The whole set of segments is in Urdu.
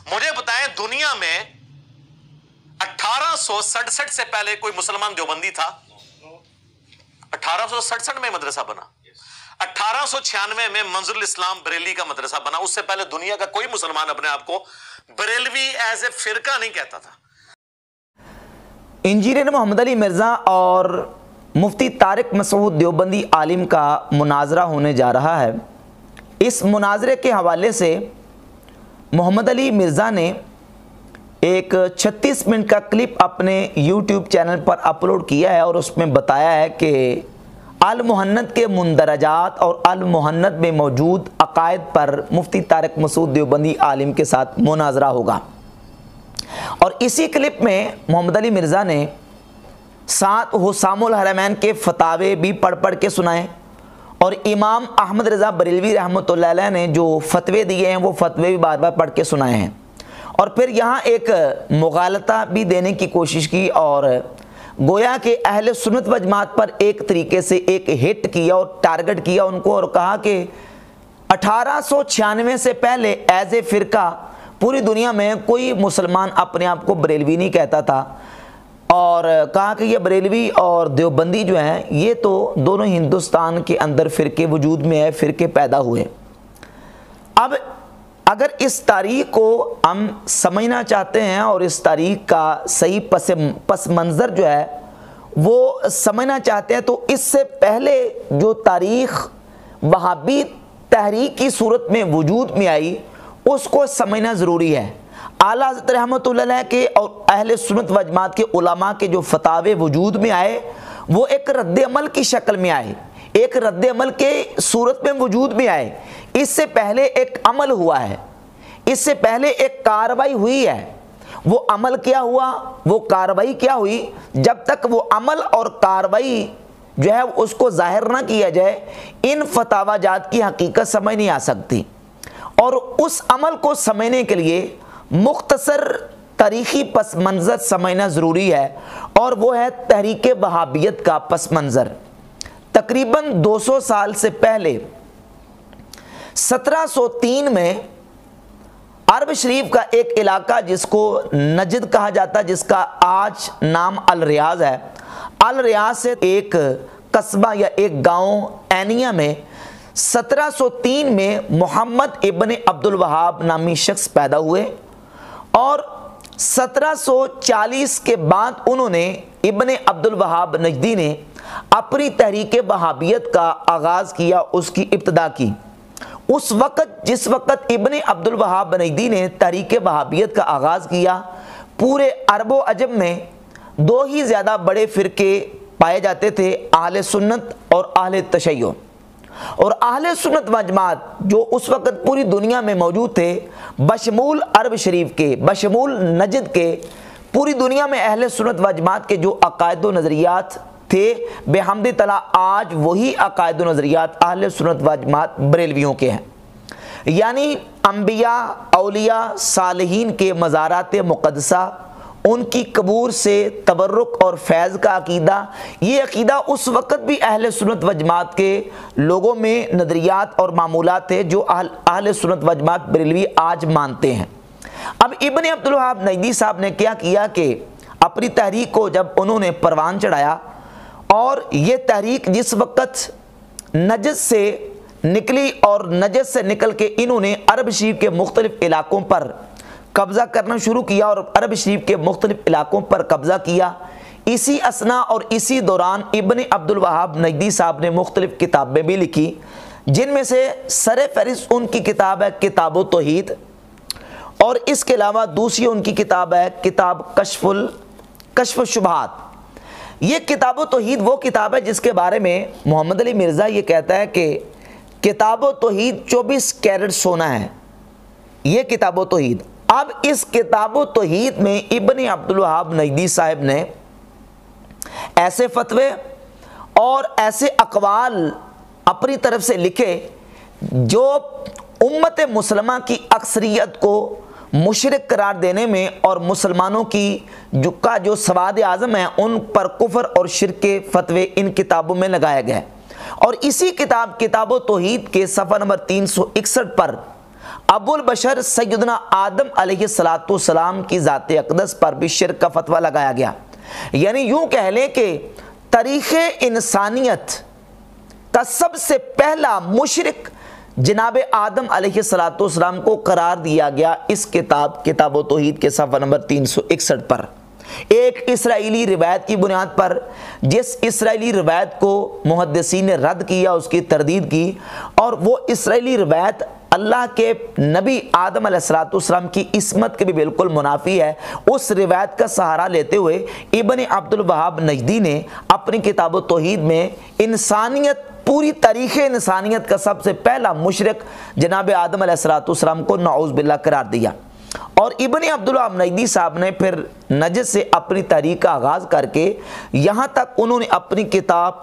مجھے بتائیں دنیا میں 1867 سے پہلے کوئی مسلمان دیوبندی تھا؟ 1867 میں مدرسہ بنا، 1896 میں منظر الاسلام بریلی کا مدرسہ بنا، اس سے پہلے دنیا کا کوئی مسلمان اپنے آپ کو بریلوی ایز اے فرقہ نہیں کہتا تھا۔ انجینئر محمد علی مرزا اور مفتی طارق مسعود دیوبندی عالم کا مناظرہ ہونے جا رہا ہے۔ اس مناظرے کے حوالے سے محمد علی مرزا نے ایک 36 منٹ کا کلپ اپنے یوٹیوب چینل پر اپلوڈ کیا ہے اور اس میں بتایا ہے کہ المحنت کے مندرجات اور المحنت میں موجود عقائد پر مفتی طارق مسعود دیوبندی عالم کے ساتھ مناظرہ ہوگا۔ اور اسی کلپ میں محمد علی مرزا نے 7 حسام الحرمین کے فتاوے بھی پڑھ کے سنائے، اور امام احمد رضا بریلوی رحمۃ اللہ علیہ نے جو فتوے دیے ہیں وہ فتوے بھی بار بار پڑھ کے سنائے ہیں، اور پھر یہاں ایک مغالطہ بھی دینے کی کوشش کی اور گویا کہ اہل سنت و جماعت پر ایک طریقے سے ایک ہٹ کیا اور ٹارگٹ کیا ان کو، اور کہا کہ 1896 سے پہلے ایز اے فرقہ پوری دنیا میں کوئی مسلمان اپنے آپ کو بریلوی نہیں کہتا تھا، اور کہا کہ یہ بریلوی اور دیوبندی جو ہیں یہ تو دونوں ہندوستان کے اندر فرقے وجود میں ہے، فرقے پیدا ہوئے۔ اب اگر اس تاریخ کو ہم سمجھنا چاہتے ہیں اور اس تاریخ کا صحیح پس منظر جو ہے وہ سمجھنا چاہتے ہیں، تو اس سے پہلے جو تاریخ وہابی تحریک کی صورت میں وجود میں آئی اس کو سمجھنا ضروری ہے۔ اعلیٰ حضرت رحمۃ اللہ علیہ کے اور اہل سنت و جماعت کے علماء کے جو فتاوے وجود میں آئے وہ ایک رد عمل کی شکل میں آئے، ایک رد عمل کے صورت میں وجود میں آئے۔ اس سے پہلے ایک عمل ہوا ہے، اس سے پہلے ایک کارروائی ہوئی ہے۔ وہ عمل کیا ہوا، وہ کارروائی کیا ہوئی؟ جب تک وہ عمل اور کارروائی جو ہے اس کو ظاہر نہ کیا جائے ان فتاوی جات کی حقیقت سمجھ نہیں آ سکتی، اور اس عمل کو سمجھنے کے لیے مختصر تاریخی پس منظر سمجھنا ضروری ہے، اور وہ ہے تحریک وہابیت کا پس منظر۔ تقریباً 200 سال سے پہلے 1703 میں عرب شریف کا ایک علاقہ جس کو نجد کہا جاتا ہے، جس کا آج نام الریاض ہے، الریاض سے ایک قصبہ یا ایک گاؤں اینیا میں 1703 میں محمد ابن عبد الوہاب نامی شخص پیدا ہوئے، اور 1740 کے بعد انہوں نے ابن عبد الوہاب نجدی نے اپنی تحریک وہابیت کا آغاز کیا، اس کی ابتدا کی۔ اس وقت جس وقت ابن عبد الوہاب نجدی نے تحریک وہابیت کا آغاز کیا، پورے عرب و عجم میں 2 ہی زیادہ بڑے فرقے پائے جاتے تھے، اہل سنت اور اہل تشیع۔ اور اہل سنت و جماعت جو اس وقت پوری دنیا میں موجود تھے، بشمول عرب شریف کے، بشمول نجد کے، پوری دنیا میں اہل سنت و جماعت کے جو عقائد و نظریات تھے، بحمد تعالیٰ آج وہی عقائد و نظریات اہل سنت و جماعت بریلویوں کے ہیں۔ یعنی انبیاء، اولیاء، صالحین کے مزارات مقدسہ، ان کی قبور سے تبرک اور فیض کا عقیدہ، یہ عقیدہ اس وقت بھی اہل سنت و جماعت کے لوگوں میں نظریات اور معمولات تھے جو اہل سنت و جماعت بریلوی آج مانتے ہیں۔ اب ابن عبد الوہاب نجدی صاحب نے کیا کیا کہ اپنی تحریک کو جب انہوں نے پروان چڑھایا، اور یہ تحریک جس وقت نجد سے نکلی اور نجد سے نکل کے انہوں نے عرب شریف کے مختلف علاقوں پر قبضہ کرنا شروع کیا، اور عرب شریف کے مختلف علاقوں پر قبضہ کیا، اسی اثنا اور اسی دوران ابن عبد الوہاب نجدی صاحب نے مختلف کتابیں بھی لکھی، جن میں سے سر فہرست ان کی کتاب ہے کتاب التوحید، اور اس کے علاوہ دوسری ان کی کتاب ہے کتاب کشف الشبہات۔ یہ کتاب التوحید وہ کتاب ہے جس کے بارے میں محمد علی مرزا یہ کہتا ہے کہ کتاب التوحید 24 کیرٹ سونا ہے، یہ کتاب التوحید۔ اب اس کتاب التوحید میں ابن عبد الوہاب نجدی صاحب نے ایسے فتوے اور ایسے اقوال اپنی طرف سے لکھے جو امت مسلمہ کی اکثریت کو مشرک قرار دینے میں اور مسلمانوں کی جو سواد اعظم ہیں ان پر کفر اور شرک کے فتوے ان کتابوں میں لگایا گئے۔ اور اسی کتاب التوحید کے صفحہ نمبر 361 پر ابو البشر سیدنا آدم علیہ السلام کی ذات اقدس پر بھی شرک کا فتویٰ لگایا گیا۔ یعنی یوں کہہ لیں کہ تاریخ انسانیت کا سب سے پہلا مشرک جناب آدم علیہ السلام کو قرار دیا گیا اس کتاب و توحید کے صفحہ نمبر 361 پر، ایک اسرائیلی روایت کی بنیاد پر، جس اسرائیلی روایت کو محدثین نے رد کیا، اس کی تردید کی، اور وہ اسرائیلی روایت اللہ کے نبی آدم علیہ السلام کی عصمت کے بھی بالکل منافی ہے۔ اس روایت کا سہارا لیتے ہوئے ابن عبد الوہاب نجدی نے اپنی کتاب و توحید میں پوری تاریخ انسانیت کا سب سے پہلا مشرک جناب آدم علیہ السلام کو نعوذ باللہ قرار دیا۔ اور ابن عبد الوہاب نجدی صاحب نے پھر نجد سے اپنی تاریخ کا آغاز کر کے یہاں تک انہوں نے اپنی کتاب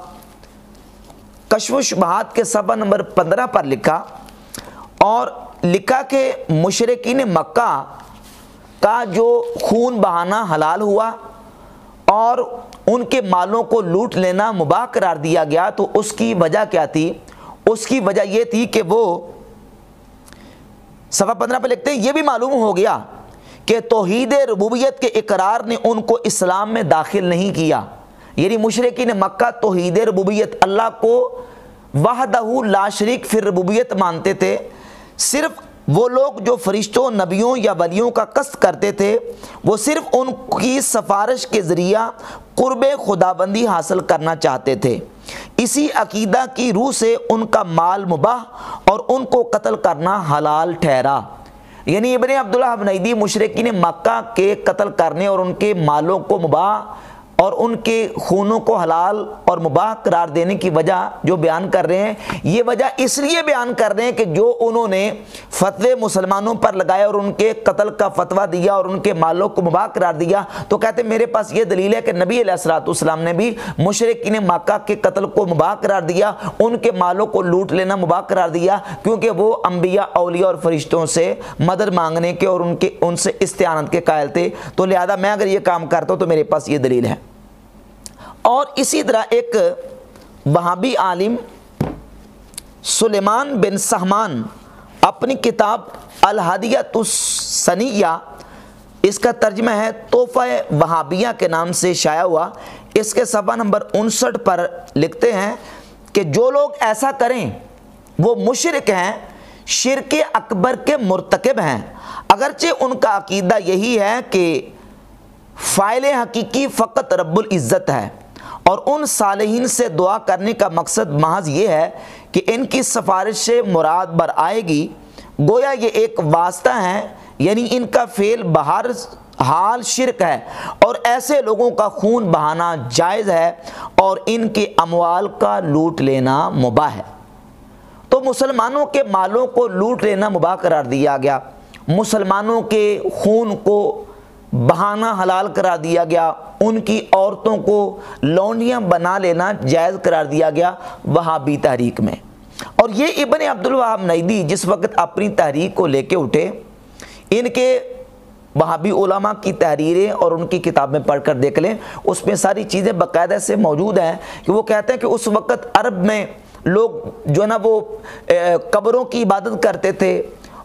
کشف و شبہات کے صفحہ نمبر 15 پر لکھا، اور لکھا کہ مشرکین مکہ کا جو خون بہانا حلال ہوا اور ان کے مالوں کو لوٹ لینا مباح قرار دیا گیا، تو اس کی وجہ کیا تھی؟ اس کی وجہ یہ تھی کہ وہ صفحہ 15 پہ لکھتے ہیں، یہ بھی معلوم ہو گیا کہ توحید ربوبیت کے اقرار نے ان کو اسلام میں داخل نہیں کیا۔ یعنی مشرکین مکہ توحید ربوبیت، اللہ کو وحدہ لا شریک فی ربوبیت مانتے تھے۔ صرف وہ لوگ جو فرشتوں، نبیوں یا ولیوں کا قصد کرتے تھے، وہ صرف ان کی سفارش کے ذریعہ قرب خداوندی حاصل کرنا چاہتے تھے۔ اسی عقیدہ کی روح سے ان کا مال مباح اور ان کو قتل کرنا حلال ٹھہرا۔ یعنی ابن عبد الوہاب نجدی مشرکین مکہ کے قتل کرنے اور ان کے مالوں کو مباح اور ان کے خونوں کو حلال اور مباح قرار دینے کی وجہ جو بیان کر رہے ہیں، یہ وجہ اس لیے بیان کر رہے ہیں کہ جو انہوں نے فتوے مسلمانوں پر لگائے اور ان کے قتل کا فتویٰ دیا اور ان کے مالوں کو مباح قرار دیا، تو کہتے ہیں میرے پاس یہ دلیل ہے کہ نبی علیہ السلام نے بھی مشرکین مکہ کے قتل کو مباح قرار دیا، ان کے مالوں کو لوٹ لینا مباح قرار دیا، کیونکہ وہ انبیاء، اولیاء اور فرشتوں سے مدد مانگنے کے اور ان سے استعانت کے قائل تھے، تو لہذا میں اگر یہ کام کرتا ہوں تو میرے پاس یہ دلیل ہے۔ اور اسی طرح ایک وہابی عالم سلیمان بن سہمان اپنی کتاب الہدیۃ السنیہ، اس کا ترجمہ ہے تحفہ وہابیہ کے نام سے شائع ہوا، اس کے صفحہ نمبر 59 پر لکھتے ہیں کہ جو لوگ ایسا کریں وہ مشرک ہیں، شرک اکبر کے مرتکب ہیں، اگرچہ ان کا عقیدہ یہی ہے کہ فاعل حقیقی فقط رب العزت ہے، اور ان صالحین سے دعا کرنے کا مقصد محض یہ ہے کہ ان کی سفارش سے مراد بر آئے گی، گویا یہ ایک واسطہ ہے، یعنی ان کا فعل بہر حال شرک ہے، اور ایسے لوگوں کا خون بہانا جائز ہے اور ان کے اموال کا لوٹ لینا مباح ہے۔ تو مسلمانوں کے مالوں کو لوٹ لینا مباح قرار دیا گیا، مسلمانوں کے خون کو بہانا حلال قرار دیا گیا، ان کی عورتوں کو لونڈیاں بنا لینا جائز قرار دیا گیا وہابی تحریک میں۔ اور یہ ابن عبد الوہاب نجدی جس وقت اپنی تحریک کو لے کے اٹھے، ان کے وہابی علماء کی تحریریں اور ان کی کتاب میں پڑھ کر دیکھ لیں، اس میں ساری چیزیں باقاعدہ سے موجود ہیں کہ وہ کہتے ہیں کہ اس وقت عرب میں لوگ جو ہے نا وہ قبروں کی عبادت کرتے تھے،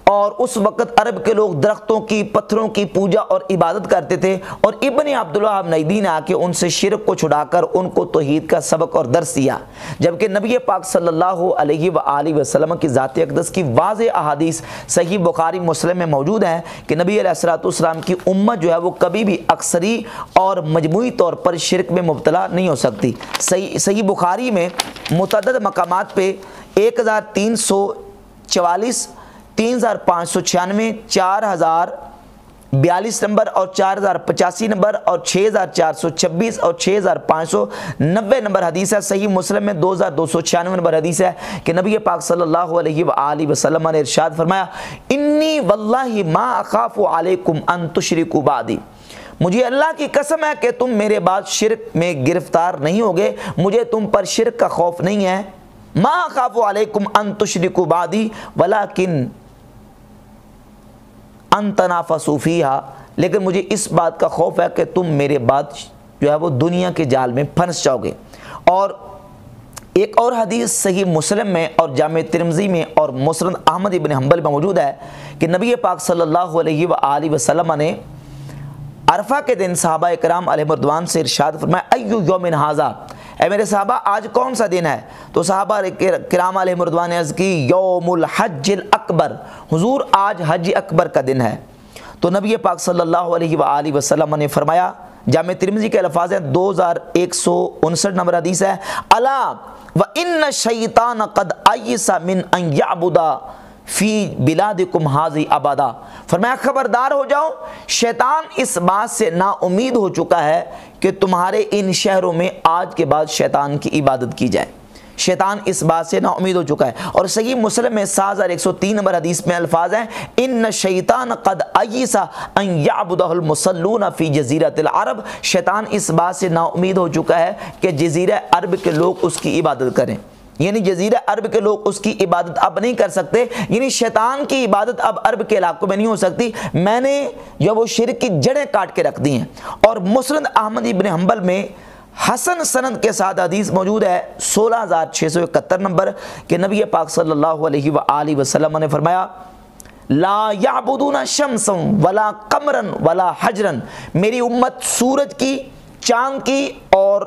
اور اس وقت عرب کے لوگ درختوں کی، پتھروں کی پوجا اور عبادت کرتے تھے، اور ابن عبد الوہاب نجدی نے آ کے ان سے شرک کو چھڑا کر ان کو توحید کا سبق اور درس دیا، جبکہ نبی پاک صلی اللہ علیہ وآلہ وسلم کی ذات اقدس کی واضح احادیث صحیح بخاری مسلم میں موجود ہیں کہ نبی علیہ السلام کی امت جو ہے وہ کبھی بھی اکثری اور مجموعی طور پر شرک میں مبتلا نہیں ہو سکتی۔ صحیح بخاری میں متعدد مقامات پہ 1344، 3596، 4042 نمبر اور 4085 نمبر اور 6426 اور 6590 نمبر حدیث ہے۔ صحیح مسلم میں 2296 نمبر حدیث ہے کہ نبی پاک صلی اللہ علیہ وآلہ وسلم نے ارشاد فرمایا، انی واللہ ما اخاف علیکم ان تشرکوا بعدی، مجھے اللہ کی قسم ہے کہ تم میرے بعد شرک میں گرفتار نہیں ہوگے، مجھے تم پر شرک کا خوف نہیں ہے۔ ما اخاف علیکم ان تشرکوا بعدی ولکن ان تنافسوا فیہا، لیکن مجھے اس بات کا خوف ہے کہ تم میرے بعد جو ہے وہ دنیا کے جال میں پھنس جاؤ گے۔ اور ایک اور حدیث صحیح مسلم میں اور جامع ترمذی میں اور مسند احمد ابن حنبل میں موجود ہے کہ نبی پاک صلی اللہ علیہ وآلہ وسلم نے عرفہ کے دن صحابہ کرام علیہ رضوان سے ارشاد فرمایا ایو یوم ھذا، اے میرے صحابہ آج کون سا دن ہے؟ تو صحابہ کرام علیہ رضوان نے عرض کی یوم الحج الاکبر، حضور آج حج اکبر کا دن ہے۔ تو نبی پاک صلی اللہ علیہ وآلہ وسلم نے فرمایا، جامع ترمذی کے الفاظ ہیں 2159 نمبر حدیث ہے، الا وان الشیطان قد ایس من ان یعبد فی بلادکم ھذی ابدا، فرمایا خبردار ہو جاؤ، شیطان اس بات سے نا امید ہو چکا ہے کہ تمہارے ان شہروں میں آج کے بعد شیطان کی عبادت کی جائے، شیطان اس بات سے نا امید ہو چکا ہے۔ اور صحیح مسلم میں 7103 نمبر حدیث میں الفاظ ہیں ان الشیطان قد ایس ان یعبدہ المصلون فی جزیرۃ العرب، شیطان اس بات سے نا امید ہو چکا ہے کہ جزیرہ عرب کے لوگ اس کی عبادت کریں، یعنی جزیرہ عرب کے لوگ اس کی عبادت اب نہیں کر سکتے، یعنی شیطان کی عبادت اب عرب کے علاقوں میں نہیں ہو سکتی، میں نے جو وہ شرک کی جڑیں کاٹ کے رکھ دی ہیں۔ اور مسند احمد ابن حنبل میں حسن سند کے ساتھ حدیث موجود ہے 16671 نمبر کہ نبی پاک صلی اللہ علیہ وآلہ وسلم نے فرمایا لا یعبدون شمسا ولا قمرا ولا حجرا، میری امت سورج کی، چاند کی اور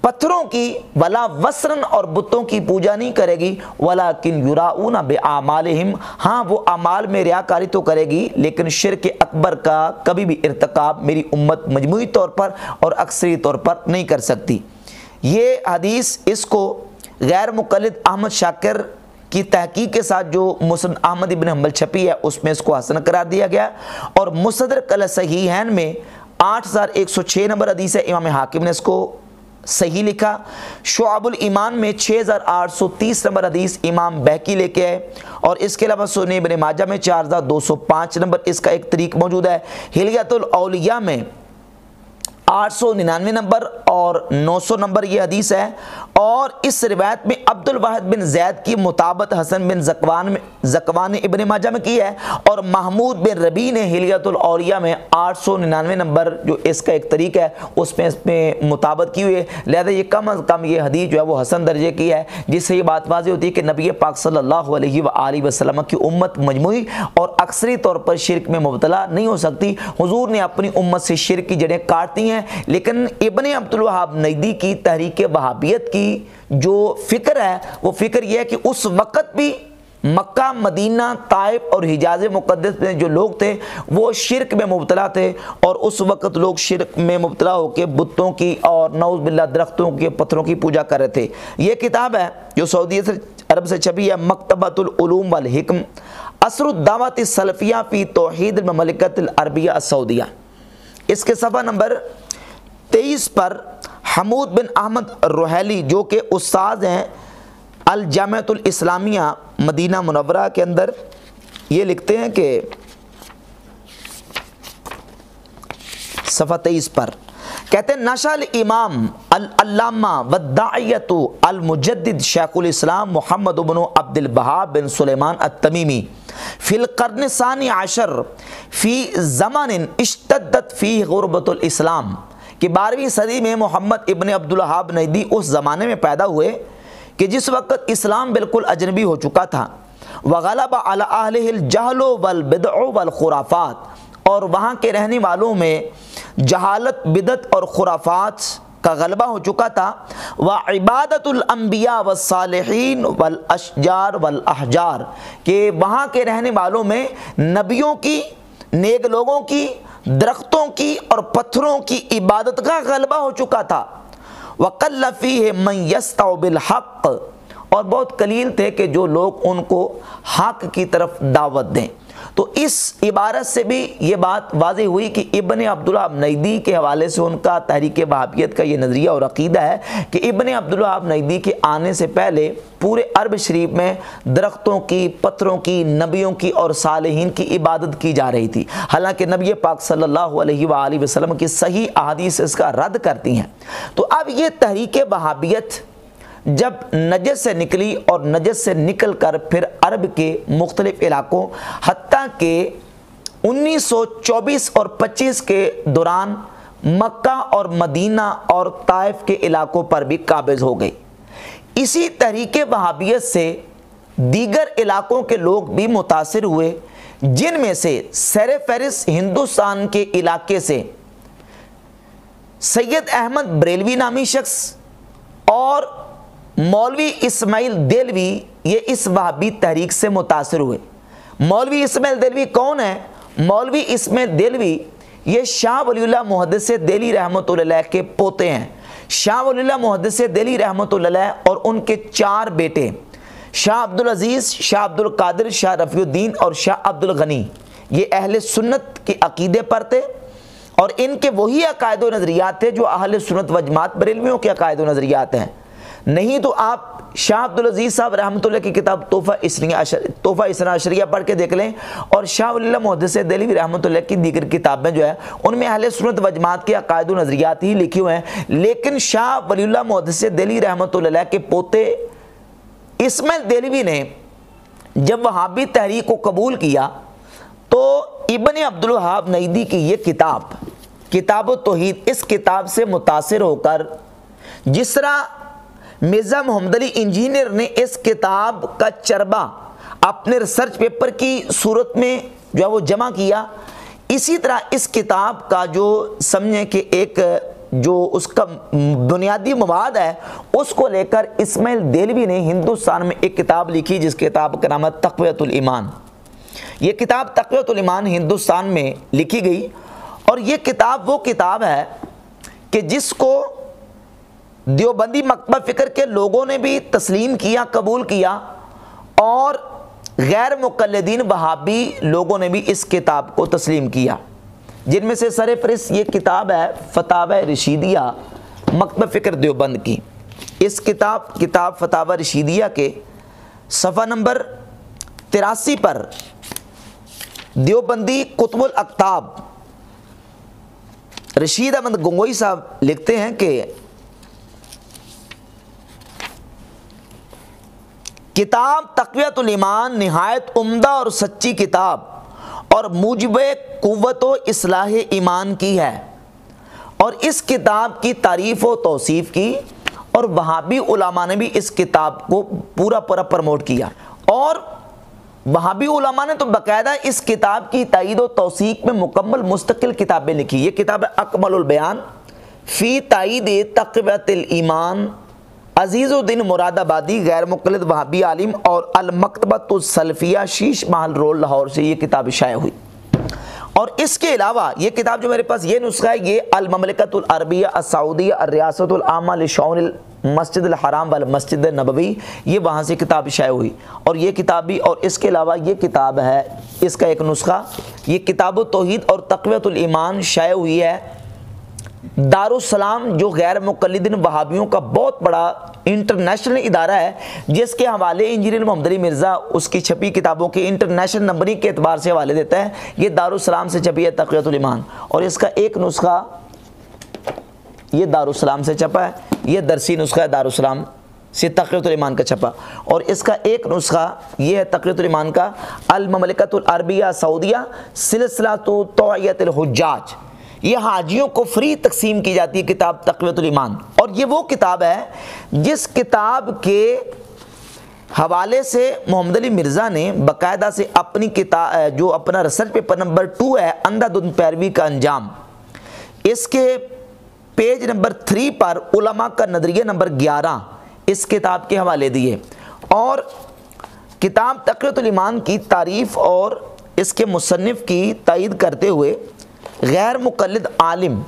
پتھروں کی، ولا وسرن اور بتوں کی پوجا نہیں کرے گی، ولیکن یراؤون باعمالہم، ہاں وہ اعمال میں ریاکاری تو کرے گی لیکن شرک اکبر کا کبھی بھی ارتکاب میری امت مجموعی طور پر اور اکثری طور پر نہیں کر سکتی۔ یہ حدیث اس کو غیر مقلد احمد شاکر کی تحقیق کے ساتھ جو مسند احمد ابن حنبل چھپی ہے اس میں اس کو حسن قرار دیا گیا، اور مستدرک الصحیحین میں 8106 نمبر حدیث ہے، امام حاکم نے اس کو صحیح لکھا۔ شعب الایمان میں 6830 نمبر حدیث امام بہقی لے کے آئے، اور اس کے علاوہ سنن ابن ماجہ میں 4205 نمبر اس کا ایک طریق موجود ہے، ہلیۃ الاولیاء میں 899 نمبر اور 900 نمبر یہ حدیث ہے۔ اور اس روایت میں عبد الواحد بن زید کی مطابقت حسن بن زکوان ابن ماجہ میں کی ہے، اور محمود بن ربیع نے ہلیۃ الاولیاء میں 899 نمبر جو اس کا ایک طریق ہے اس میں مطابقت کی ہوئی ہے، لہذا یہ کم از کم یہ حدیث جو ہے وہ حسن درجے کی ہے، جس سے یہ بات واضح ہوتی ہے کہ نبی پاک صلی اللہ علیہ وآلہ وسلم کی امت مجموعی اور اکثری طور پر شرک میں مبتلا نہیں ہو سکتی۔ حضور نے اپنی امت سے شرک کی جڑیں کاٹتی ہیں، لیکن ابن عبد الوہاب نجدی کی تحریک وہابیت کی جو فکر ہے وہ فکر یہ ہے کہ اس وقت بھی مکہ، مدینہ، طائف اور حجاز مقدس میں جو لوگ تھے وہ شرک میں مبتلا تھے، اور اس وقت لوگ شرک میں مبتلا ہو کے بتوں کی اور نعوذ باللہ درختوں کے پتھروں کی پوجا کر رہے تھے۔ یہ کتاب ہے جو سعودی عرب سے چھپی ہے، مکتبۃ العلوم والحکم، اثر الدعوۃ السلفیہ فی توحید المملکۃ العربیہ السعودیہ، اس کے صفحہ نمبر 23 پر حمود بن احمد روحیلی جو کہ استاد ہیں الجامعۃ الاسلامیہ مدینہ منورہ کے اندر، یہ لکھتے ہیں کہ صفحہ 23 پر کہتے ہیں نشأ الامام العلامہ والداعیۃ المجدد شیخ الاسلام محمد بن عبد الوہاب بن سلیمان التمیمی فی القرن الثانی عشر فی زمان اشتدت فی غربت الاسلام، کہ 12ویں صدی میں محمد ابن عبد الوہاب نجدی اس زمانے میں پیدا ہوئے کہ جس وقت اسلام بالکل اجنبی ہو چکا تھا، وغلب علی اہلہ الجہل والبدع والخرافات، اور وہاں کے رہنے والوں میں جہالت، بدعت اور خرافات کا غلبہ ہو چکا تھا، وعبادت الانبیاء والصالحین والاشجار والاحجار، کہ وہاں کے رہنے والوں میں نبیوں کی، نیک لوگوں کی، درختوں کی اور پتھروں کی عبادت کا غلبہ ہو چکا تھا، وقل فیہ من یسطع بالحق، اور بہت قلیل تھے کہ جو لوگ ان کو حق کی طرف دعوت دیں۔ تو اس عبارت سے بھی یہ بات واضح ہوئی کہ ابن عبد الوہاب نجدی کے حوالے سے ان کا تحریک وہابیت کا یہ نظریہ اور عقیدہ ہے کہ ابن عبد الوہاب نجدی کے آنے سے پہلے پورے عرب شریف میں درختوں کی، پتھروں کی، نبیوں کی اور صالحین کی عبادت کی جا رہی تھی، حالانکہ نبی پاک صلی اللہ علیہ وآلہ وسلم کی صحیح احادیث اس کا رد کرتی ہیں۔ تو اب یہ تحریک وہابیت جب نجد سے نکلی اور نجد سے نکل کر پھر عرب کے مختلف علاقوں حتیٰ کہ 1924 اور 25 کے دوران مکہ اور مدینہ اور طائف کے علاقوں پر بھی قابض ہو گئی، اسی تحریک وہابیت سے دیگر علاقوں کے لوگ بھی متاثر ہوئے، جن میں سے سر فہرست ہندوستان کے علاقے سے سید احمد بریلوی نامی شخص اور مولوی اسماعیل دہلوی یہ اس وہابی تحریک سے متاثر ہوئے۔ مولوی اسماعیل دہلوی کون ہے؟ مولوی اسماعیل دہلوی یہ شاہ ولی اللہ محدث دہلوی رحمۃ اللہ علیہ کے پوتے ہیں۔ شاہ ولی اللہ محدث دہلوی رحمۃ اللہ علیہ اور ان کے 4 بیٹے شاہ عبدالعزیز، شاہ عبدالقادر، شاہ رفیع الدین اور شاہ عبدالغنی، یہ اہل سنت کے عقیدے پر تھے، اور ان کے وہی عقائد و نظریات تھے جو اہل سنت و جماعت بریلویوں کے عقائد و نظریات ہیں۔ نہیں تو آپ شاہ عبدالعزیز صاحب رحمۃ اللہ کی کتاب تحفہ اثنا عشریہ پڑھ کے دیکھ لیں، اور شاہ ولی اللہ محدث دہلوی رحمۃ اللہ کی دیگر کتابیں جو ہے ان میں اہل سنت و جماعت کے عقائد و نظریات ہی لکھے ہوئے ہیں۔ لیکن شاہ ولی اللہ محدث دہلوی رحمۃ اللہ کے پوتے اسماعیل دہلوی نے جب وہابی تحریک کو قبول کیا تو ابن عبدالوہاب نجدی کی یہ کتاب التوحید، اس کتاب سے متاثر ہو کر جس طرح مرزا محمد علی انجینئر نے اس کتاب کا چربہ اپنے ریسرچ پیپر کی صورت میں جو ہے وہ جمع کیا، اسی طرح اس کتاب کا جو سمجھیں کہ ایک جو اس کا بنیادی مواد ہے اس کو لے کر اسماعیل دہلوی نے ہندوستان میں ایک کتاب لکھی جس کتاب کا نام ہے تقویۃ الایمان۔ یہ کتاب تقویۃ الایمان ہندوستان میں لکھی گئی، اور یہ کتاب وہ کتاب ہے کہ جس کو دیوبندی مکتبہ فکر کے لوگوں نے بھی تسلیم کیا، قبول کیا، اور غیر مقلدین وہابی لوگوں نے بھی اس کتاب کو تسلیم کیا، جن میں سے سر فہرست یہ کتاب ہے فتاوی رشیدیہ مکتبہ فکر دیوبند کی۔ اس کتاب فتاوی رشیدیہ کے صفحہ نمبر 83 پر دیوبندی قطب الاقطاب رشید احمد گنگوئی صاحب لکھتے ہیں کہ کتاب تقویۃ الایمان نہایت عمدہ اور سچی کتاب اور موجب قوت و اصلاح ایمان کی ہے، اور اس کتاب کی تعریف و توصیف کی، اور وہابی علماء نے بھی اس کتاب کو پورا پروموٹ کیا، اور وہابی علماء نے تو باقاعدہ اس کتاب کی تائید و توثیق میں مکمل مستقل کتابیں لکھی۔ یہ کتاب ہے اکمل البیان فی تائید تقویۃ الایمان، عزیز الدین مراد آبادی غیر مقلد وہابی عالم، اور المکتبۃ السلفیہ شیش محل روڈ لاہور سے یہ کتاب شائع ہوئی۔ اور اس کے علاوہ یہ کتاب جو میرے پاس یہ نسخہ ہے، یہ المملکۃ العربیہ السعودیہ الریاست العامہ لشؤون المسجد الحرام والمسجد النبوی، یہ وہاں سے کتاب شائع ہوئی، اور یہ کتاب بھی، اور اس کے علاوہ یہ کتاب ہے، اس کا ایک نسخہ، یہ کتاب التوحید اور تقویۃ الایمان شائع ہوئی ہے دارالسلام، جو غیر مقلدین وہابیوں کا بہت بڑا انٹرنیشنل ادارہ ہے، جس کے حوالے انجینئر محمد علی مرزا اس کی چھپی کتابوں کے انٹرنیشنل نمبرنگ کے اعتبار سے حوالے دیتا ہے۔ یہ دارالسلام سے چھپی ہے تقویۃ الایمان، اور اس کا ایک نسخہ یہ دارالسلام سے چھپا ہے، یہ درسی نسخہ ہے دارالسلام سے تقویۃ الایمان کا چھپا، اور اس کا ایک نسخہ یہ ہے تقویۃ الایمان کا المملکۃ العربیہ سعودیہ سلسلہ توعیۃ الحجاج، یہ حاجیوں کو فری تقسیم کی جاتی ہے کتاب تقویۃ الایمان، اور یہ وہ کتاب ہے جس کتاب کے حوالے سے محمد علی مرزا نے باقاعدہ سے اپنی کتاب جو اپنا ریسرچ پیپر نمبر 2 ہے اندھا دھند پیروی کا انجام، اس کے پیج نمبر 3 پر علماء کا نظریہ نمبر 11 اس کتاب کے حوالے دیے، اور کتاب تقویۃ الایمان کی تعریف اور اس کے مصنف کی تائید کرتے ہوئے غیر مقلد عالم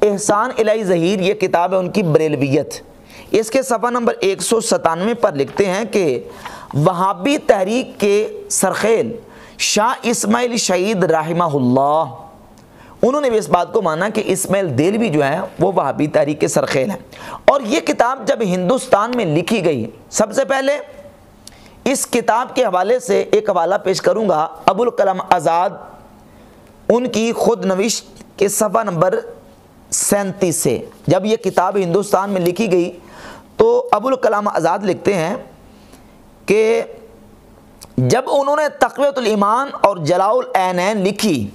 احسان الہی ظہیر، یہ کتاب ہے ان کی بریلویت، اس کے صفحہ نمبر 197 پر لکھتے ہیں کہ وہابی تحریک کے سرخیل شاہ اسماعیل شہید رحمہ اللہ، انہوں نے بھی اس بات کو مانا کہ اسماعیل دہلوی جو ہیں وہ وہابی تحریک کے سرخیل ہیں۔ اور یہ کتاب جب ہندوستان میں لکھی گئی، سب سے پہلے اس کتاب کے حوالے سے ایک حوالہ پیش کروں گا ابوالکلام آزاد ان کی خود نوشت کے صفحہ نمبر 37 سے، جب یہ کتاب ہندوستان میں لکھی گئی تو ابوالکلام آزاد لکھتے ہیں کہ جب انہوں نے تقویۃ الایمان اور جلاء العینین لکھی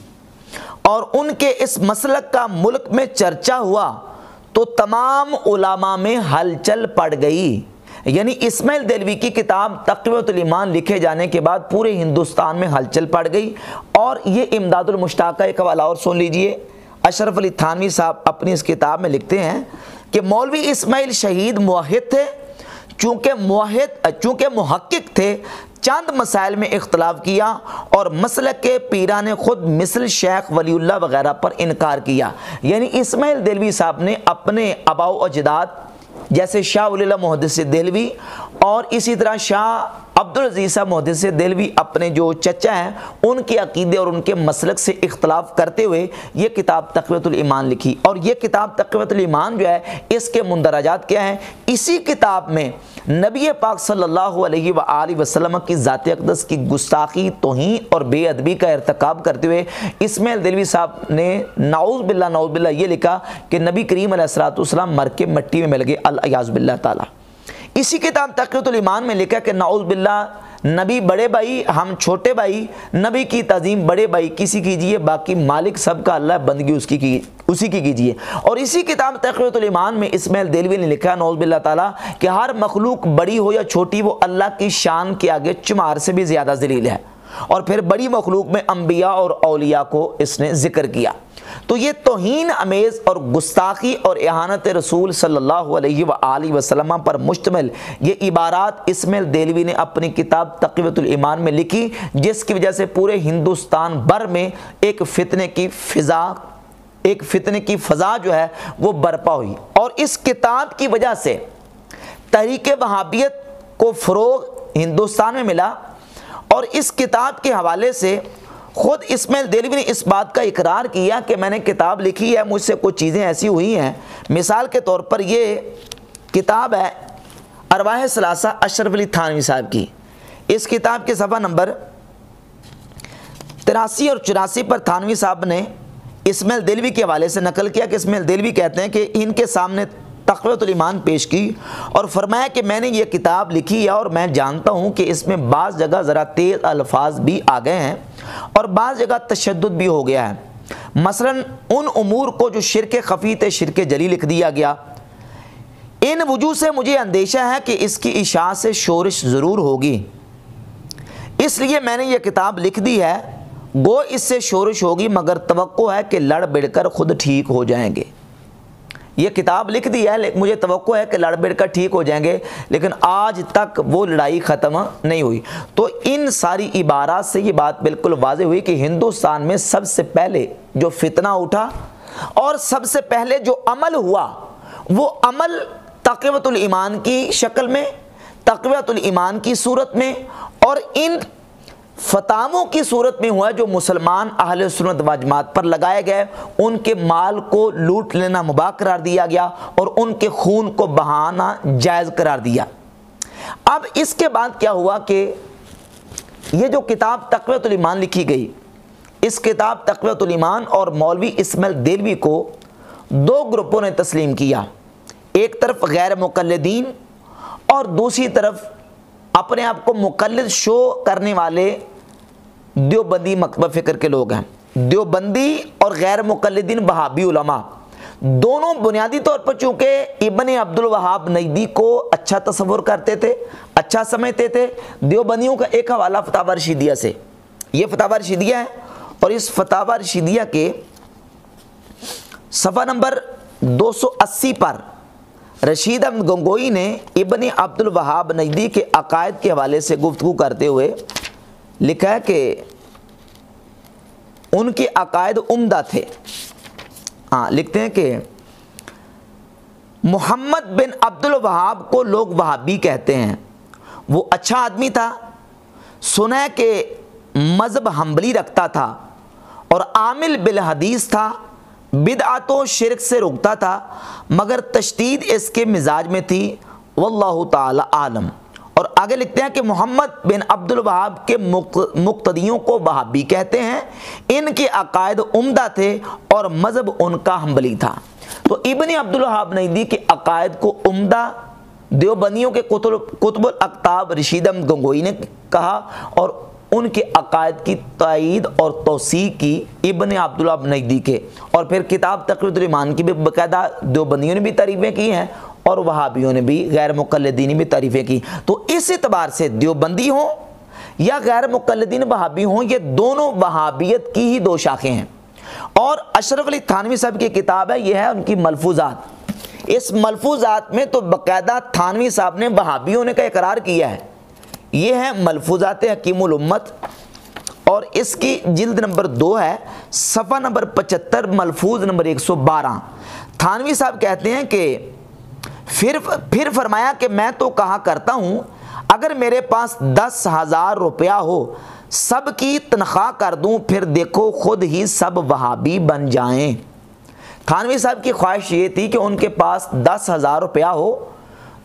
اور ان کے اس مسلک کا ملک میں چرچا ہوا تو تمام علماء میں ہلچل پڑ گئی، یعنی اسماعیل دہلوی کی کتاب تقویۃ الایمان لکھے جانے کے بعد پورے ہندوستان میں ہلچل پڑ گئی. اور یہ امداد المشتاق کا ایک حوالہ اور سن لیجئے. اشرف علی تھانوی صاحب اپنی اس کتاب میں لکھتے ہیں کہ مولوی اسماعیل شہید موحد تھے. چونکہ محقق تھے، چند مسائل میں اختلاف کیا اور مسلک کے پیران خود مثل شیخ ولی اللہ وغیرہ پر انکار کیا. یعنی اسماعیل دہلوی صاحب نے اپنے آباء و اجداد جیسے شاہ ولی اللہ محدث دہلوی اور اسی طرح شاہ عبدالعزیز صاحب محدث دہلوی اپنے جو چچا ہیں ان کے عقیدے اور ان کے مسلک سے اختلاف کرتے ہوئے یہ کتاب تقویۃ الایمان لکھی. اور یہ کتاب تقویۃ الایمان جو ہے اس کے مندرجات کیا ہیں؟ اسی کتاب میں نبی پاک صلی اللہ علیہ وآلہ وسلم کی ذات اقدس کی گستاخی، توہین اور بے ادبی کا ارتکاب کرتے ہوئے اسماعیل دہلوی صاحب نے نعوذ باللہ یہ لکھا کہ نبی کریم علیہ الصلوۃ والسلام مر کے مٹی میں مل گئے، الیاذ باللہ تعالی. اسی کتاب تقویۃ الایمان میں لکھا کہ نعوذ باللہ نبی بڑے بھائی، ہم چھوٹے بھائی، نبی کی تعظیم بڑے بھائی کسی کیجئے، باقی مالک سب کا اللہ، بندگی اسی کی کیجئے. اور اسی کتاب تقویۃ الایمان میں اسماعیل دہلوی نے لکھا نعوذ باللہ تعالی کہ ہر مخلوق بڑی ہو یا چھوٹی وہ اللہ کی شان کے آگے چمار سے بھی زیادہ ذلیل ہے. اور پھر بڑی مخلوق میں انبیاء اور اولیاء کو اس نے ذکر کیا. تو یہ توہین امیز اور گستاخی اور اہانت رسول صلی اللہ علیہ وآلہ وسلم پر مشتمل یہ عبارات اسماعیل دہلوی نے اپنی کتاب تقویۃ الایمان میں لکھی، جس کی وجہ سے پورے ہندوستان بھر میں ایک فتنے کی فضا جو ہے وہ برپا ہوئی. اور اس کتاب کی وجہ سے تحریک وہابیت کو فروغ ہندوستان میں ملا. اور اس کتاب کے حوالے سے خود اسماعیل دہلوی نے اس بات کا اقرار کیا کہ میں نے کتاب لکھی ہے، مجھ سے کچھ چیزیں ایسی ہوئی ہیں. مثال کے طور پر یہ کتاب ہے ارواح ثلاثہ اشرف علی تھانوی صاحب کی. اس کتاب کے صفحہ نمبر 83 اور 84 پر تھانوی صاحب نے اسماعیل دہلوی کے حوالے سے نقل کیا کہ اسماعیل دہلوی کہتے ہیں کہ ان کے سامنے تقویۃ الایمان پیش کی اور فرمایا کہ میں نے یہ کتاب لکھی ہے اور میں جانتا ہوں کہ اس میں بعض جگہ ذرا تیز الفاظ بھی آ گئے ہیں اور بعض جگہ تشدد بھی ہو گیا ہے. مثلا ان امور کو جو شرک خفی تھے شرک جلی لکھ دیا گیا. ان وجوہ سے مجھے اندیشہ ہے کہ اس کی اشاعت سے شورش ضرور ہوگی، اس لیے میں نے یہ کتاب لکھ دی ہے. گو اس سے شورش ہوگی مگر توقع ہے کہ لڑ بڑھ کر خود ٹھیک ہو جائیں گے. یہ کتاب لکھ دی ہے، مجھے توقع ہے کہ لڑ بڑھ کر ٹھیک ہو جائیں گے، لیکن آج تک وہ لڑائی ختم نہیں ہوئی. تو ان ساری عبارات سے یہ بات بالکل واضح ہوئی کہ ہندوستان میں سب سے پہلے جو فتنہ اٹھا اور سب سے پہلے جو عمل ہوا وہ عمل تقویۃ الایمان کی شکل میں، تقویۃ الایمان کی صورت میں اور ان فتاووں کی صورت میں ہوا جو مسلمان اہل سنت و جماعت پر لگائے گئے. ان کے مال کو لوٹ لینا مباح قرار دیا گیا اور ان کے خون کو بہانا جائز قرار دیا. اب اس کے بعد کیا ہوا کہ یہ جو کتاب تقویۃ الایمان لکھی گئی، اس کتاب تقویۃ الایمان اور مولوی اسماعیل دہلوی کو دو گروپوں نے تسلیم کیا. ایک طرف غیر مقلدین اور دوسری طرف اپنے آپ کو مقلد شو کرنے والے دیوبندی مکتبہ فکر کے لوگ ہیں. دیوبندی اور غیر مقلدین وہابی علماء دونوں بنیادی طور پر چونکہ ابن عبد الوہاب نجدی کو اچھا تصور کرتے تھے، اچھا سمجھتے تھے. دیوبندیوں کا ایک حوالہ فتاوی رشیدیہ سے، یہ فتاوی رشیدیہ ہے اور اس فتاوی رشیدیہ کے صفحہ نمبر 280 پر رشید احمد گنگوئی نے ابن عبد الوہاب نجدی کے عقائد کے حوالے سے گفتگو کرتے ہوئے لکھا ہے کہ ان کے عقائد عمدہ تھے. لکھتے ہیں کہ محمد بن عبد الوہاب کو لوگ وہابی کہتے ہیں. وہ اچھا آدمی تھا، سنا ہے کہ مذہب حنبلی رکھتا تھا اور عامل بالحدیث تھا، بدعت و شرک سے رکتا تھا مگر تشدید اس کے مزاج میں تھی، واللہ تعالی عالم. اور آگے لکھتے ہیں کہ محمد بن عبد الوہاب کے مقتدیوں کو وہابی کہتے ہیں. ان کے عقائد عمدہ تھے اور مذہب ان کا حنبلی تھا. تو ابن عبد الوہاب نجدی کے عقائد کو عمدہ دیوبندیوں کے کتب الاقطاب رشید احمد گنگوئی نے کہا اور ان کے عقائد کی تائید اور توثیق کی ابن عبد الوہاب نجدی کے. اور پھر کتاب تقویۃ الایمان کی بھی باقاعدہ دیوبندیوں نے بھی تعریفیں کی ہیں اور وہابیوں نے بھی غیر مقلدین بھی تعریفیں کی۔ تو اس اعتبار سے دیوبندی ہوں یا غیر مقلدین وہابی ہوں، یہ دونوں وہابیت کی ہی دو شاخیں ہیں۔ اور اشرف علی تھانوی صاحب کی کتاب ہے، یہ ہے ان کی ملفوظات۔ اس ملفوظات میں تو باقاعدہ تھانوی صاحب نے وہابی ہونے کا اقرار کیا ہے۔ یہ ہے ملفوظات حکیم الامت، اور اس کی جلد نمبر 2 ہے، صفحہ نمبر 75، ملفوظ نمبر 112۔ تھانوی صاحب کہتے ہیں کہ پھر فرمایا کہ میں تو کہا کرتا ہوں اگر میرے پاس 10,000 روپیہ ہو، سب کی تنخواہ کر دوں، پھر دیکھو خود ہی سب وہابی بن جائیں۔ تھانوی صاحب کی خواہش یہ تھی کہ ان کے پاس 10,000 روپیہ ہو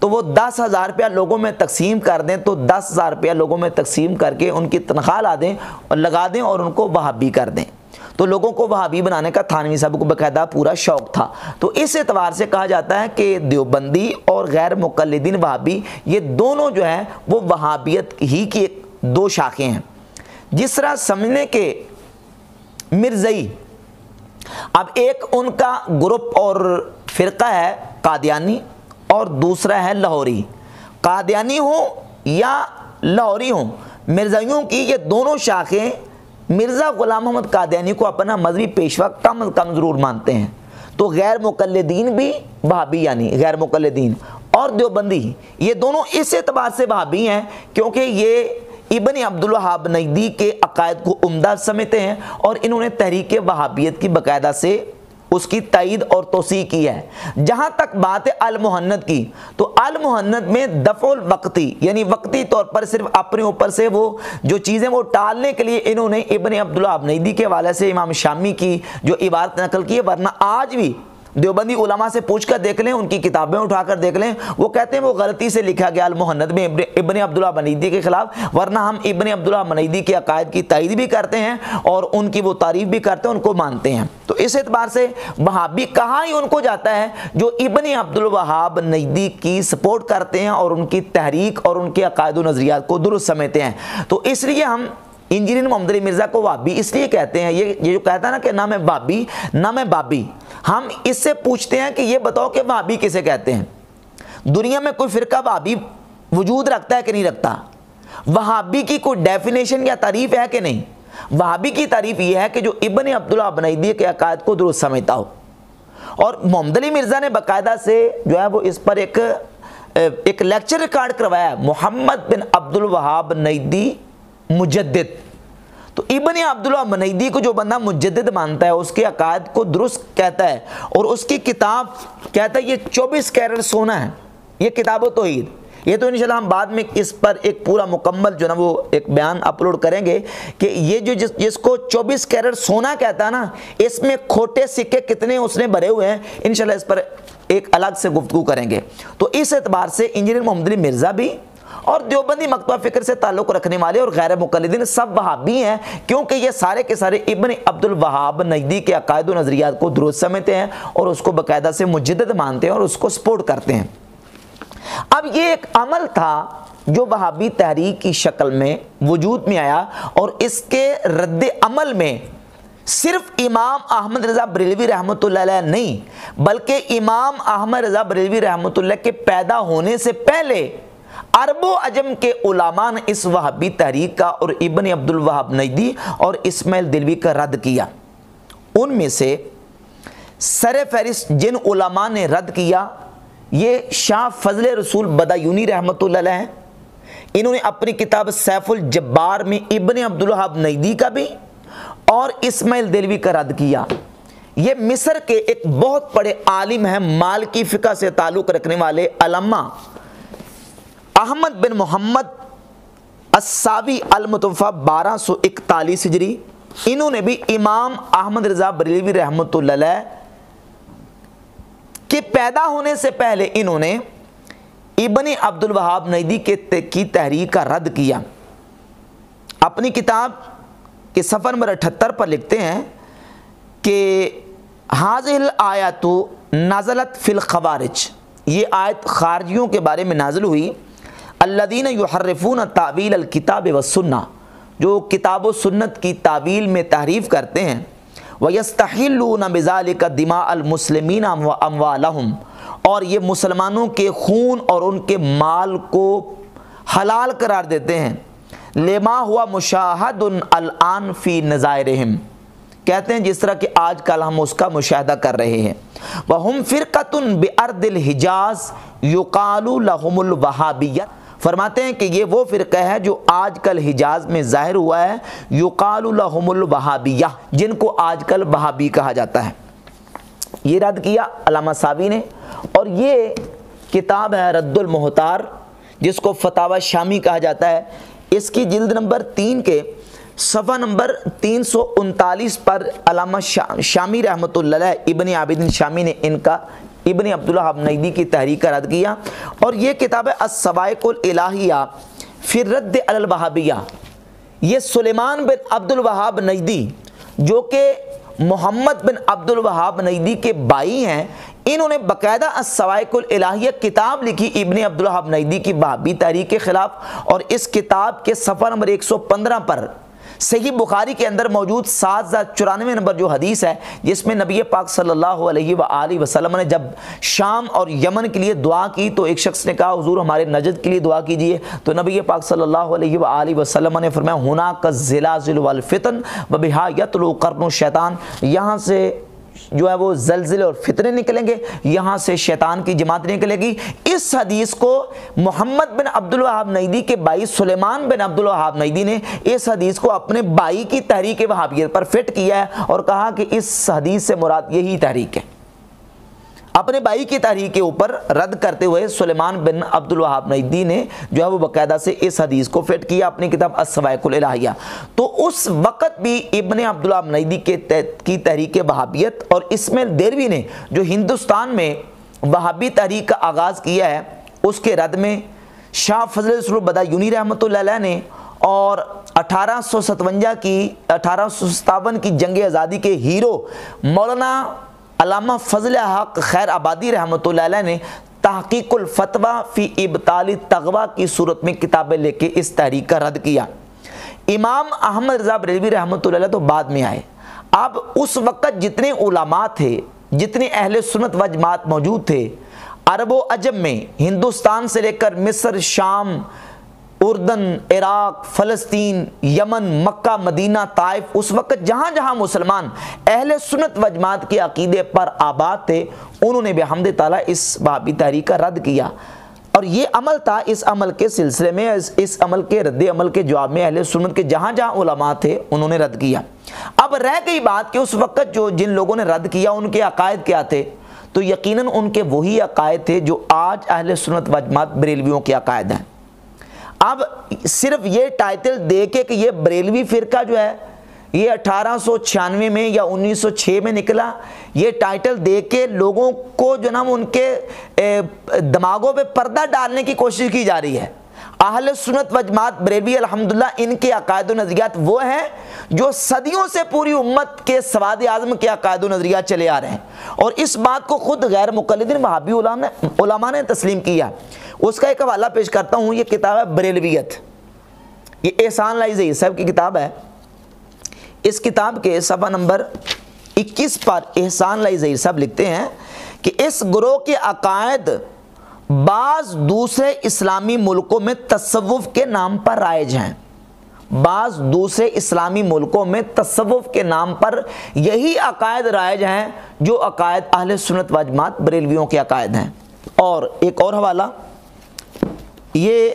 تو وہ 10,000 روپیہ لوگوں میں تقسیم کر دیں، تو 10,000 روپیہ لوگوں میں تقسیم کر کے ان کی تنخواہ لا دیں اور لگا دیں اور ان کو وہابی کر دیں۔ تو لوگوں کو وہابی بنانے کا تھانوی صاحب کو باقاعدہ پورا شوق تھا۔ تو اس اعتبار سے کہا جاتا ہے کہ دیوبندی اور غیر مقلدین وہابی یہ دونوں جو ہیں وہ وہابیت ہی کی دو شاخیں ہیں۔ جس طرح سمجھنے کے مرزئی، اب ایک ان کا گروپ اور فرقہ ہے قادیانی اور دوسرا ہے لاہوری۔ قادیانی ہوں یا لاہوری ہوں، مرزائیوں کی یہ دونوں شاخیں مرزا غلام محمد قادیانی کو اپنا مذہبی پیشوا کم از کم ضرور مانتے ہیں۔ تو غیر مقلدین بھی وہابی، یعنی غیر مقلدین اور دیوبندی یہ دونوں اس اعتبار سے وہابی ہیں کیونکہ یہ ابن عبدالوہاب نجدی کے عقائد کو عمدہ سمجھتے ہیں اور انہوں نے تحریک وہابیت کی باقاعدہ سے اس کی تائید اور توثیق کی ہے۔ جہاں تک بات ہے المہند کی، تو المہند میں دفع الوقتی، یعنی وقتی طور پر صرف اپنے اوپر سے وہ جو چیزیں وہ ٹالنے کے لیے انہوں نے ابن عبدالوہاب نجدی کے حوالے سے امام شامی کی جو عبارت نقل کی ہے، ورنہ آج بھی دیوبندی علماء سے پوچھ کر دیکھ لیں، ان کی کتابیں اٹھا کر دیکھ لیں، وہ کہتے ہیں وہ غلطی سے لکھا گیا المہند میں ابن عبدالوہاب نجدی کے خلاف، ورنہ ہم ابن عبدالوہاب نجدی کے عقائد کی تائید بھی کرتے ہیں اور ان کی وہ تعریف بھی کرتے ہیں، ان کو مانتے ہیں۔ تو اس اعتبار سے وہابی کہاں ہی ان کو جاتا ہے جو ابن عبدالوہاب نجدی کی سپورٹ کرتے ہیں اور ان کی تحریک اور ان کے عقائد و نظریات کو درست سمجھتے ہیں۔ تو اس لیے ہم انجینئر محمد علی مرزا کو وہابی اس لیے کہتے ہیں، یہ جو کہتا ہے نا کہ نہ میں وہابی نہ میں بابی، ہم اس سے پوچھتے ہیں کہ یہ بتاؤ کہ وہابی کسے کہتے ہیں؟ دنیا میں کوئی فرقہ وہابی وجود رکھتا ہے کہ نہیں رکھتا؟ وہابی کی کوئی ڈیفینیشن یا تعریف ہے کہ نہیں؟ وہابی کی تعریف یہ ہے کہ جو ابن عبدالوہاب نجدی کے عقائد کو درست سمجھتا ہو۔ اور محمد علی مرزا نے باقاعدہ سے جو ہے وہ اس پر ایک لیکچر ریکارڈ کروایا ہے، محمد بن عبدالوہاب نجدی مجدد۔ تو ابن عبدالوہاب نجدی کو جو بندہ مجدد مانتا ہے، اس کے عقائد کو درست کہتا ہے اور اس کی کتاب کہتا ہے یہ 24 کیرٹ سونا ہے، یہ کتاب و توحید۔ یہ تو انشاءاللہ ہم بعد میں اس پر ایک پورا مکمل جو نا وہ ایک بیان اپلوڈ کریں گے کہ یہ جو جس کو 24 کیرٹ سونا کہتا ہے نا، اس میں کھوٹے سکے کتنے اس نے بھرے ہوئے ہیں، انشاءاللہ اس پر ایک الگ سے گفتگو کریں گے۔ تو اس اعتبار سے انجینئر محمد علی مرزا بھی اور دیوبندی مکتبہ فکر سے تعلق رکھنے والے اور غیر مقلدین سب وہابی ہیں، کیونکہ یہ سارے کے سارے ابن عبدالوہاب نجدی کے عقائد و نظریات کو درست سمجھتے ہیں اور اس کو باقاعدہ سے مجدد مانتے ہیں اور اس کو سپورٹ کرتے ہیں۔ اب یہ ایک عمل تھا جو وہابی تحریک کی شکل میں وجود میں آیا، اور اس کے رد عمل میں صرف امام احمد رضا بریلوی رحمۃ اللہ علیہ نہیں، بلکہ امام احمد رضا بریلوی رحمۃ اللہ کے پیدا ہونے سے پہلے عرب و عجم کے علماء نے اس وہابی تحریک کا اور ابن عبدالوہاب نجدی اور اسماعیل دلوی کا رد کیا۔ ان میں سے سر فہرست جن علماء نے رد کیا یہ شاہ فضل رسول بدایونی رحمۃ اللہ علیہ ہیں۔ انہوں نے اپنی کتاب سیف الجبار میں ابن عبدالوہاب نجدی کا بھی اور اسماعیل دلوی کا رد کیا۔ یہ مصر کے ایک بہت بڑے عالم ہیں، مالکی فقہ سے تعلق رکھنے والے علامہ احمد بن محمد الساوی المتوفی 1241 ہجری، انہوں نے بھی امام احمد رضا بریلوی رحمۃ اللہ علیہ کے پیدا ہونے سے پہلے انہوں نے ابن عبدالوہاب نجدی کی تحریک کا رد کیا۔ اپنی کتاب کے صفحہ نمبر 78 پر لکھتے ہیں کہ حاذہ الآیات نزلت فی الخوارج، یہ آیت خارجیوں کے بارے میں نازل ہوئی، الذین یحرفون تعویل الکتاب والسنہ، جو کتاب و سنت کی تعویل میں تحریف کرتے ہیں، وَيَسْتَحِلُّونَ بِذَلِكَ دِمَاءَ الْمُسْلِمِينَ وَأَمْوَالَهُمْ، اور یہ مسلمانوں کے خون اور ان کے مال کو حلال قرار دیتے ہیں۔ لما ہوا مشاہد الان فی نظائرہم، کہتے ہیں جس طرح کہ آج کل ہم اس کا مشاہدہ کر رہے ہیں۔ وہم فرقۃ بارض الحجاز یقال لہم الوہابیہ، فرماتے ہیں کہ یہ وہ فرقہ ہے جو آج کل حجاز میں ظاہر ہوا ہے، یقال لہم الوہابیہ، جن کو آج کل وہابی کہا جاتا ہے۔ یہ رد کیا علامہ ساوی نے، اور یہ کتاب ہے رد المحتار، جس کو فتاوی شامی کہا جاتا ہے۔ اس کی جلد نمبر 3 کے صفحہ نمبر 339 پر علامہ شامی رحمۃ اللہ علیہ، ابن عابدین شامی نے ان کا ابن عبدالوہاب نجدی کی تحریک کا رد کیا، اور یہ کتاب ہے الصواعق الالہیہ فی الرد علی الوہابیہ۔ یہ سلیمان بن عبدالوہاب نجدی جو کہ محمد بن عبدالوہاب نجدی کے بھائی ہیں، انہوں نے باقاعدہ الصواعق الالہیہ کتاب لکھی ابن عبدالوہاب نجدی کی وہابی تحریک کے خلاف، اور اس کتاب کے صفحہ نمبر 115 پر صحیح بخاری کے اندر موجود 7094 نمبر جو حدیث ہے، جس میں نبی پاک صلی اللہ علیہ وآلہ وسلم نے جب شام اور یمن کے لیے دعا کی تو ایک شخص نے کہا حضور ہمارے نجد کے لیے دعا کیجئے، تو نبی پاک صلی اللہ علیہ وآلہ وسلم نے فرمایا ہناک الزلازل والفتن وبہا یطلع قرن الشیطان، یہاں سے جو ہے وہ زلزلے اور فتنے نکلیں گے، یہاں سے شیطان کی جماعت نکلے گی۔ اس حدیث کو محمد بن عبدالوہاب نجدی کے بھائی سلیمان بن عبدالوہاب نجدی نے اس حدیث کو اپنے بھائی کی تحریک وہابیت پر فٹ کیا ہے، اور کہا کہ اس حدیث سے مراد یہی تحریک ہے۔ اپنے بھائی کی تحریک کے اوپر رد کرتے ہوئے سلیمان بن عبدالوہاب نجدی نے جو ہے وہ باقاعدہ سے اس حدیث کو فٹ کیا اپنی کتاب الصواعق الالہیہ۔ تو اس وقت بھی ابن عبدالوہاب نجدی کی تحریک وہابیت، اور اسماعیل دیروی نے جو ہندوستان میں وہابی تحریک کا آغاز کیا ہے، اس کے رد میں شاہ فضل رسول بدایونی رحمۃ اللہ علیہ نے، اور 1857 کی جنگ آزادی کے ہیرو مولانا علامہ فضل حق خیر آبادی رحمۃ اللہ علیہ نے تحقیق الفتویٰ فی ابطال التغویٰ کی صورت میں کتابیں لے کے اس تحریک کا رد کیا۔ امام احمد رضا بریلوی رحمۃ اللہ علیہ تو بعد میں آئے۔ اب اس وقت جتنے علماء تھے، جتنے اہل سنت و جماعت موجود تھے عرب و عجم میں، ہندوستان سے لے کر مصر، شام، اردن، عراق، فلسطین، یمن، مکہ، مدینہ، طائف، اس وقت جہاں جہاں مسلمان اہل سنت و جماعت کے عقیدے پر آباد تھے، انہوں نے بحمد تعالیٰ اس وہابی تحریک کا رد کیا، اور یہ عمل تھا۔ اس عمل کے سلسلے میں، اس عمل کے رد عمل کے جواب میں اہل سنت کے جہاں جہاں علماء تھے انہوں نے رد کیا۔ اب رہ گئی بات کہ اس وقت جن لوگوں نے رد کیا ان کے عقائد کیا تھے، تو یقیناً ان کے وہی عقائد تھے جو آج اہل سنت و جماعت بریلویوں کے عقائد ہیں۔ اب صرف یہ ٹائٹل دے کے کہ یہ بریلوی فرقہ جو ہے یہ 1896 میں یا 1906 میں نکلا، یہ ٹائٹل دے کے لوگوں کو جو نا ان کے دماغوں پہ پردہ ڈالنے کی کوشش کی جا رہی ہے۔ اہل سنت و جماعت بریلوی الحمدللہ ان کے عقائد و نظریات وہ ہیں جو صدیوں سے پوری امت کے سواد اعظم کے عقائد و نظریات چلے آ رہے ہیں، اور اس بات کو خود غیر مقلدین وہابی علماء نے تسلیم کیا۔ اس کا ایک حوالہ پیش کرتا ہوں، یہ کتاب ہے بریلویت، یہ احسان لائی ظہیر صاحب کی کتاب ہے۔ اس کتاب کے صفحہ نمبر 21 پر احسان لائی ظہیر صاحب لکھتے ہیں کہ اس گروہ کے عقائد بعض دوسرے اسلامی ملکوں میں تصوف کے نام پر رائج ہیں، بعض دوسرے اسلامی ملکوں میں تصوف کے نام پر یہی عقائد رائج ہیں جو عقائد اہل سنت و جماعت بریلویوں کے عقائد ہیں۔ اور ایک اور حوالہ، یہ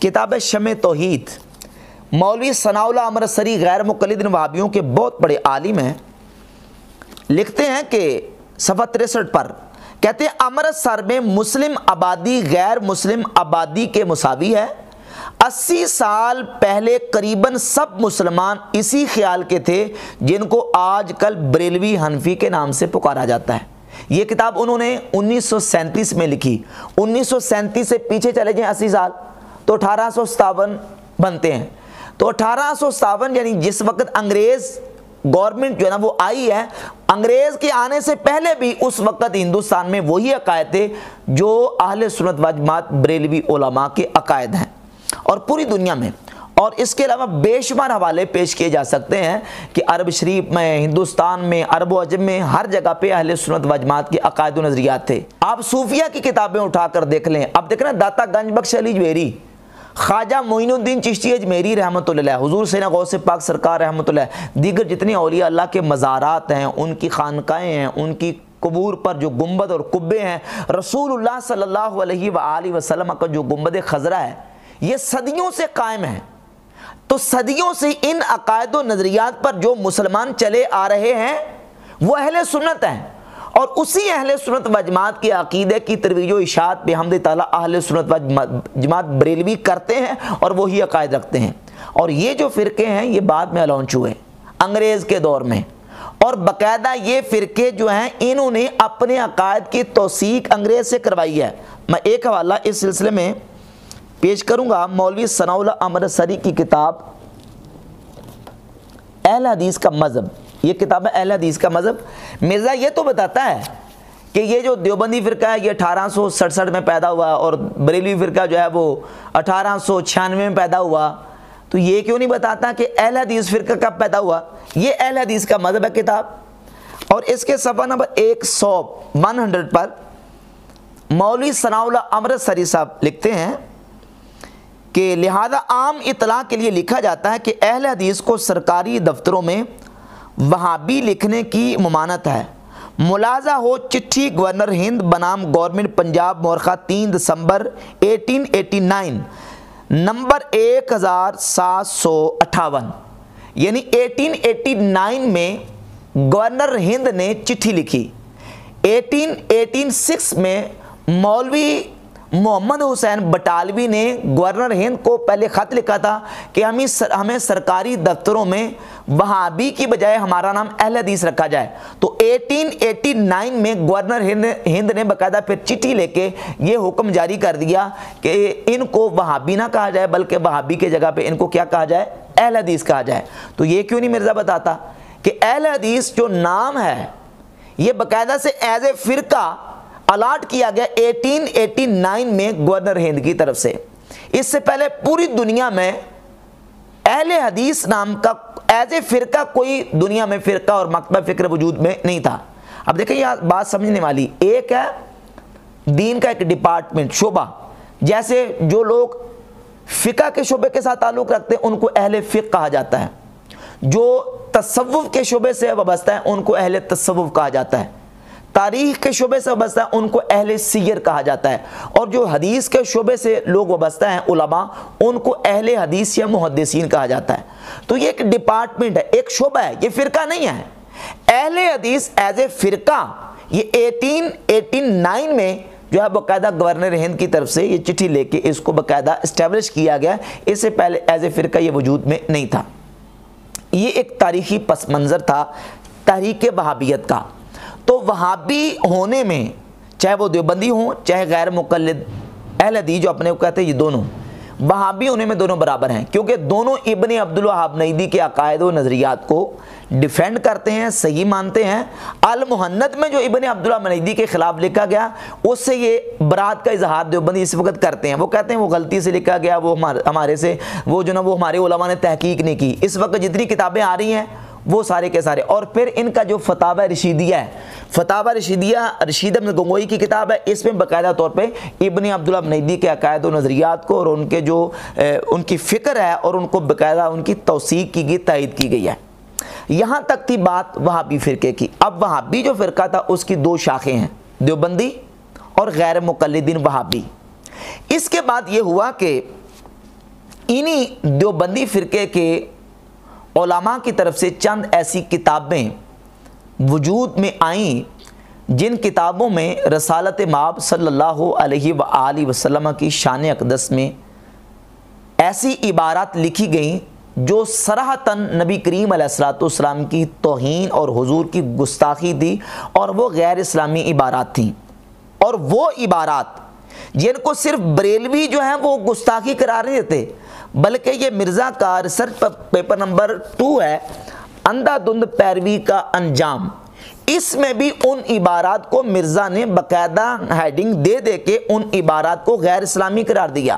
کتاب شمع توحید، مولوی ثناء اللہ امرتسری غیر مقلد وہابیوں کے بہت بڑے عالم ہیں، لکھتے ہیں کہ صفحہ 63 پر کہتے ہیں امرتسر میں مسلم آبادی غیر مسلم آبادی کے مساوی ہے۔ 80 سال پہلے قریباً سب مسلمان اسی خیال کے تھے جن کو آج کل بریلوی حنفی کے نام سے پکارا جاتا ہے۔ یہ کتاب انہوں نے 1937 میں لکھی۔ 1937 سے پیچھے چلے جائیں 80 سال تو 1857 بنتے ہیں، تو 1857 یعنی جس وقت انگریز گورنمنٹ جو ہے نا وہ آئی ہے، انگریز کے آنے سے پہلے بھی اس وقت ہندوستان میں وہی عقائد تھے جو اہل سنت و جماعت بریلوی علماء کے عقائد ہیں، اور پوری دنیا میں۔ اور اس کے علاوہ بے شمار حوالے پیش کیے جا سکتے ہیں کہ عرب شریف میں، ہندوستان میں، عرب و عجم میں ہر جگہ پہ اہل سنت و جماعت کے عقائد و نظریات تھے۔ آپ صوفیہ کی کتابیں اٹھا کر دیکھ لیں، اب دیکھ رہے ہیں داتا گنج بخش علی اجمیری، خواجہ معین الدین چشتی اجمیری رحمۃ اللہ علیہ، حضور سیدنا غوث پاک سرکار رحمۃ اللہ، دیگر جتنے اولیاء اللہ کے مزارات ہیں، ان کی خانقاہیں ہیں، ان کی قبور پر جو گنبد اور قبے ہیں، رسول اللہ صلی اللہ علیہ وآلہ وسلم کا جو گنبد خضرا ہے، یہ صدیوں سے قائم ہے۔ تو صدیوں سے ان عقائد و نظریات پر جو مسلمان چلے آ رہے ہیں وہ اہل سنت ہیں، اور اسی اہل سنت و جماعت کے عقیدے کی ترویج و اشاعت بحمد تعالیٰ اہل سنت و جماعت بریلوی کرتے ہیں اور وہی عقائد رکھتے ہیں۔ اور یہ جو فرقے ہیں یہ بعد میں لانچ ہوئے انگریز کے دور میں، اور باقاعدہ یہ فرقے جو ہیں انہوں نے اپنے عقائد کی توثیق انگریز سے کروائی ہے۔ میں ایک حوالہ اس سلسلے میں پیش کروں گا، مولوی ثناء اللہ امرتسری کی کتاب اہل حدیث کا مذہب، یہ کتاب ہے اہل حدیث کا مذہب۔ مرزا یہ تو بتاتا ہے کہ یہ جو دیوبندی فرقہ ہے یہ 1867 میں پیدا ہوا، اور بریلوی فرقہ جو ہے وہ 1896 میں پیدا ہوا، تو یہ کیوں نہیں بتاتا کہ اہل حدیث فرقہ کب پیدا ہوا؟ یہ اہل حدیث کا مذہب ہے کتاب، اور اس کے صفحہ نمبر 100 پر مولوی ثناء اللہ امرتسری صاحب لکھتے ہیں کہ لہذا عام اطلاع کے لیے لکھا جاتا ہے کہ اہل حدیث کو سرکاری دفتروں میں وہابی لکھنے کی ممانعت ہے۔ ملاحظہ ہو چٹھی گورنر ہند بنام گورنمنٹ پنجاب مورخہ 3 دسمبر 1889 نمبر 1758، یعنی 1889 میں گورنر ہند نے چٹھی لکھی۔ 1886 میں مولوی محمد حسین بٹالوی نے گورنر ہند کو پہلے خط لکھا تھا کہ ہمیں سرکاری دفتروں میں وہابی کی بجائے ہمارا نام اہل حدیث رکھا جائے۔ تو 1889 میں گورنر ہند نے باقاعدہ پھر چٹھی لے کے یہ حکم جاری کر دیا کہ ان کو وہابی نہ کہا جائے بلکہ وہابی کے جگہ پہ ان کو کیا کہا جائے؟ اہل حدیث کہا جائے۔ تو یہ کیوں نہیں مرزا بتاتا کہ اہل حدیث جو نام ہے یہ باقاعدہ سے ایز اے فرقہ الاٹ کیا گیا 1889 میں گورنر ہند کی طرف سے۔ اس سے پہلے پوری دنیا میں اہل حدیث نام کا ایز اے فرقہ کوئی دنیا میں فرقہ اور مکتبہ فکر وجود میں نہیں تھا۔ اب دیکھیں یہ بات سمجھنے والی، ایک ہے دین کا ایک ڈپارٹمنٹ، شعبہ، جیسے جو لوگ فقہ کے شعبے کے ساتھ تعلق رکھتے ہیں ان کو اہل فقہ کہا جاتا ہے، جو تصوف کے شعبے سے وابستہ ہیں ان کو اہل تصوف کہا جاتا ہے، تاریخ کے شعبے سے وابستہ ہیں ان کو اہل سیر کہا جاتا ہے، اور جو حدیث کے شعبے سے لوگ وابستہ ہیں علماء ان کو اہل حدیث یا محدثین کہا جاتا ہے۔ تو یہ ایک ڈپارٹمنٹ ہے، ایک شعبہ ہے، یہ فرقہ نہیں ہے۔ اہل حدیث ایز اے فرقہ یہ 1889 میں جو ہے باقاعدہ گورنر ہند کی طرف سے یہ چٹھی لے کے اس کو باقاعدہ اسٹیبلش کیا گیا، اس سے پہلے ایز اے فرقہ یہ وجود میں نہیں تھا۔ یہ ایک تاریخی پس منظر تھا تحریک وہابیت کا۔ تو وہابی ہونے میں چاہے وہ دیوبندی ہوں چاہے غیر مقلد اہل حدیث جو اپنے کو کہتے ہیں، یہ دونوں وہابی ہونے میں دونوں برابر ہیں، کیونکہ دونوں ابن عبدالوہاب نجدی کے عقائد و نظریات کو ڈیفینڈ کرتے ہیں، صحیح مانتے ہیں۔ المہند میں جو ابن عبدالوہاب نجدی کے خلاف لکھا گیا اس سے یہ برات کا اظہار دیوبندی اس وقت کرتے ہیں، وہ کہتے ہیں وہ غلطی سے لکھا گیا، وہ ہمارے سے وہ جو نا وہ ہمارے علماء نے تحقیق نہیں کی۔ اس وقت جتنی کتابیں آ رہی ہیں وہ سارے کے سارے، اور پھر ان کا جو فتاوی رشیدیہ ہے، فتاوی رشیدیہ رشید احمد گنگوئی کی کتاب ہے، اس میں باقاعدہ طور پہ ابن عبدالوہاب نجدی کے عقائد و نظریات کو اور ان کے جو ان کی فکر ہے اور ان کو باقاعدہ ان کی توثیق کی گئی، تائید کی گئی ہے۔ یہاں تک تھی بات وہابی فرقے کی۔ اب وہابی جو فرقہ تھا اس کی دو شاخیں ہیں، دیوبندی اور غیر مقلدین وہابی۔ اس کے بعد یہ ہوا کہ انہی دیوبندی فرقے کے علماء کی طرف سے چند ایسی کتابیں وجود میں آئیں جن کتابوں میں رسالت مآب صلی اللہ علیہ وآلہ وسلم کی شان اقدس میں ایسی عبارات لکھی گئیں جو صراحتاً نبی کریم علیہ السلام کی توہین اور حضور کی گستاخی تھی، اور وہ غیر اسلامی عبارات تھیں، اور وہ عبارات جن کو صرف بریلوی جو ہیں وہ گستاخی قرار نہیں دیتے، بلکہ یہ مرزا کا ریسرچ پیپر نمبر 2 ہے، اندھا دھند پیروی کا انجام، اس میں بھی ان عبارات کو مرزا نے باقاعدہ ہیڈنگ دے دے کے ان عبارات کو غیر اسلامی قرار دیا۔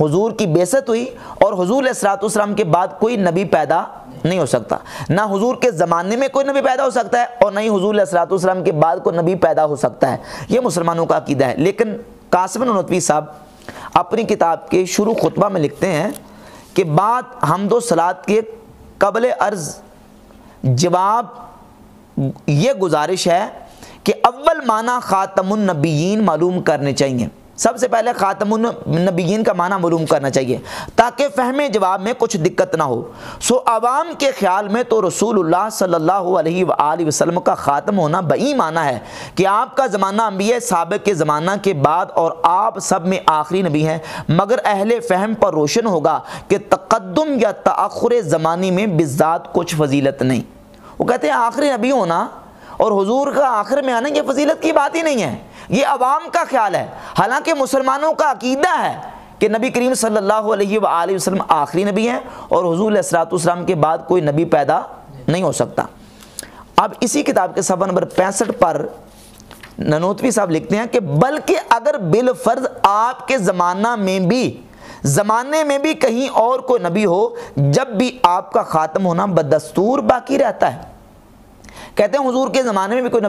حضور کی بعثت ہوئی اور حضور علیہ الصلوۃ والسلام کے بعد کوئی نبی پیدا نہیں ہو سکتا، نہ حضور کے زمانے میں کوئی نبی پیدا ہو سکتا ہے اور نہ ہی حضور علیہ الصلوۃ والسلام کے بعد کوئی نبی پیدا ہو سکتا ہے، یہ مسلمانوں کا عقیدہ ہے۔ لیکن قاسم نانوتوی صاحب اپنی کتاب کے شروع خطبہ میں لکھتے ہیں کہ بات حمد و صلات کے قبل عرض جواب یہ گزارش ہے کہ اول معنی خاتم النبیین معلوم کرنے چاہیے، سب سے پہلے خاتم النبیین کا معنی معلوم کرنا چاہیے تاکہ فہم جواب میں کچھ دقت نہ ہو۔ سو عوام کے خیال میں تو رسول اللہ صلی اللہ علیہ وآلہ وسلم کا خاتم ہونا بئی معنی ہے کہ آپ کا زمانہ انبیاء سابق کے زمانہ کے بعد اور آپ سب میں آخری نبی ہیں، مگر اہل فہم پر روشن ہوگا کہ تقدم یا تأخر زمانی میں بالذات کچھ فضیلت نہیں۔ وہ کہتے ہیں آخری نبی ہونا اور حضور کا آخر میں آنا یہ فضیلت کی بات ہی نہیں ہے، یہ عوام کا خیال ہے، حالانکہ مسلمانوں کا عقیدہ ہے کہ نبی کریم صلی اللہ علیہ وآلہ وسلم آخری نبی ہیں اور حضور علیہ الصلوۃ والسلام کے بعد کوئی نبی پیدا نہیں ہو سکتا۔ اب اسی کتاب کے صفحہ نمبر 65 پر نانوتوی صاحب لکھتے ہیں کہ بلکہ اگر بالفرض آپ کے زمانے میں بھی کہیں اور کوئی نبی ہو، جب بھی آپ کا خاتم ہونا بدستور باقی رہتا ہے۔ کہتے ہیں حضور کے زمانے میں بھی کوئی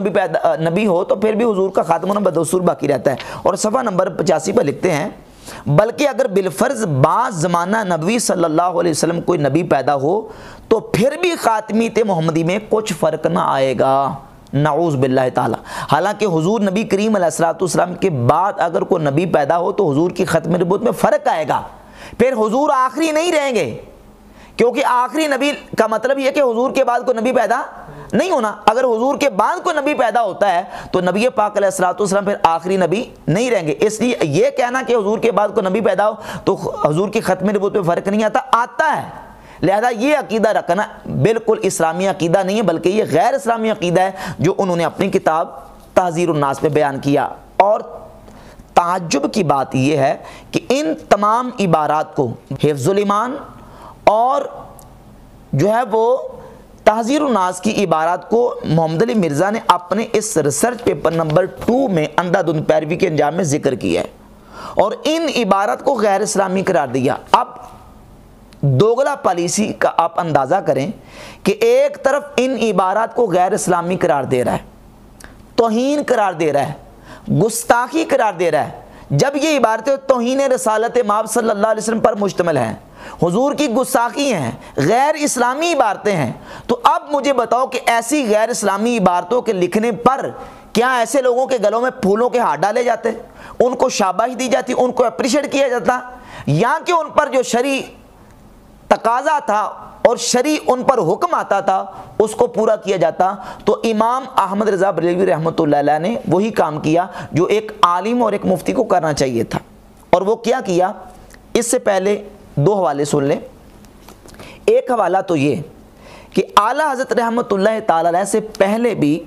نبی ہو تو پھر بھی حضور کا خاتم ہونا بدستور باقی رہتا ہے۔ اور صفحہ نمبر 85 پر لکھتے ہیں بلکہ اگر بالفرض بعض زمانہ نبوی صلی اللہ علیہ وسلم کوئی نبی پیدا ہو تو پھر بھی خاتمیت محمدی میں کچھ فرق نہ آئے گا، نعوذ باللہ تعالی۔ حالانکہ حضور نبی کریم علیہ الصلوۃ والسلام کے بعد اگر کوئی نبی پیدا ہو تو حضور کی ختم نبوت میں فرق آئے گا، پھر حضور آخری نہیں رہیں گے، کیونکہ آخری نبی کا مطلب یہ کہ حضور کے بعد کوئی نبی پیدا نہیں ہونا۔ اگر حضور کے بعد کوئی نبی پیدا ہوتا ہے تو نبی پاک علیہ الصلوۃ والسلام پھر آخری نبی نہیں رہیں گے۔ اس لیے یہ کہنا کہ حضور کے بعد کوئی نبی پیدا ہو تو حضور کی ختم نبوت میں فرق نہیں آتا ہے۔ لہذا یہ عقیدہ رکھنا بالکل اسلامی عقیدہ نہیں ہے، بلکہ یہ غیر اسلامی عقیدہ ہے جو انہوں نے اپنی کتاب تحذیر الناس میں بیان کیا۔ اور تعجب کی بات یہ ہے کہ ان تمام عبارات کو حفظ الایمان اور جو ہے وہ تحذیر الناس کی عبارات کو محمد علی مرزا نے اپنے اس ریسرچ پیپر نمبر 2 میں اندھا دھند پیروی کے انجام میں ذکر کیا ہے اور ان عبارات کو غیر اسلامی قرار دیا۔ اب دوگلا پالیسی کا آپ اندازہ کریں کہ ایک طرف ان عبارات کو غیر اسلامی قرار دے رہا ہے، توہین قرار دے رہا ہے، گستاخی قرار دے رہا ہے، جب یہ عبارتیں توہین رسالت مآب صلی اللہ علیہ وسلم پر مشتمل ہیں، حضور کی گستاخی ہیں، غیر اسلامی عبارتیں ہیں، تو اب مجھے بتاؤ کہ ایسی غیر اسلامی عبارتوں کے لکھنے پر کیا ایسے لوگوں کے گلوں میں پھولوں کے ہار ڈالے جاتے، ان کو شاباشی دی جاتی، ان کو اپریشیٹ کیا جاتا، یا کہ ان پر جو شرعی تقاضا تھا اور شرعی ان پر حکم آتا تھا اس کو پورا کیا جاتا؟ تو امام احمد رضا بریلوی رحمۃ اللہ علیہ نے وہی کام کیا جو ایک عالم اور ایک مفتی کو کرنا چاہیے تھا، اور وہ کیا کیا؟ اس سے پہلے 2 حوالے سن لیں۔ ایک حوالہ تو یہ کہ اعلیٰ حضرت رحمۃ اللہ تعالی علیہ سے پہلے بھی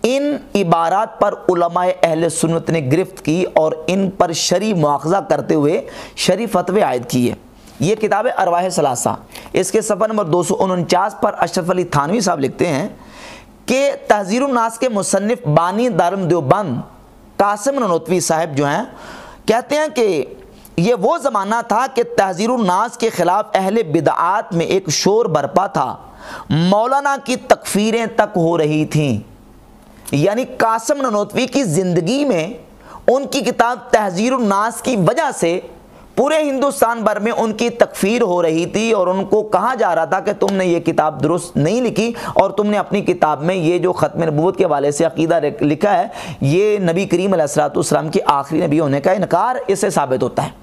ان عبارات پر علماء اہل سنت نے گرفت کی اور ان پر شرعی مواخذہ کرتے ہوئے شرعی فتوے عائد کیے۔ یہ کتاب ارواح ثلاثہ، اس کے صفحہ نمبر 249 پر اشرف علی تھانوی صاحب لکھتے ہیں کہ تحذیر الناس کے مصنف بانی دارالعلوم دیوبند قاسم نانوتوی صاحب جو ہیں کہتے ہیں کہ یہ وہ زمانہ تھا کہ تحذیر الناس کے خلاف اہل بدعات میں ایک شور برپا تھا، مولانا کی تکفیریں تک ہو رہی تھیں۔ یعنی قاسم نانوتوی کی زندگی میں ان کی کتاب تحذیر الناس کی وجہ سے پورے ہندوستان بھر میں ان کی تکفیر ہو رہی تھی اور ان کو کہا جا رہا تھا کہ تم نے یہ کتاب درست نہیں لکھی اور تم نے اپنی کتاب میں یہ جو ختم نبوت کے حوالے سے عقیدہ لکھا ہے یہ نبی کریم علیہ الصلوۃ والسلام کے آخری نبی ہونے کا انکار اس سے ثابت ہوتا ہے۔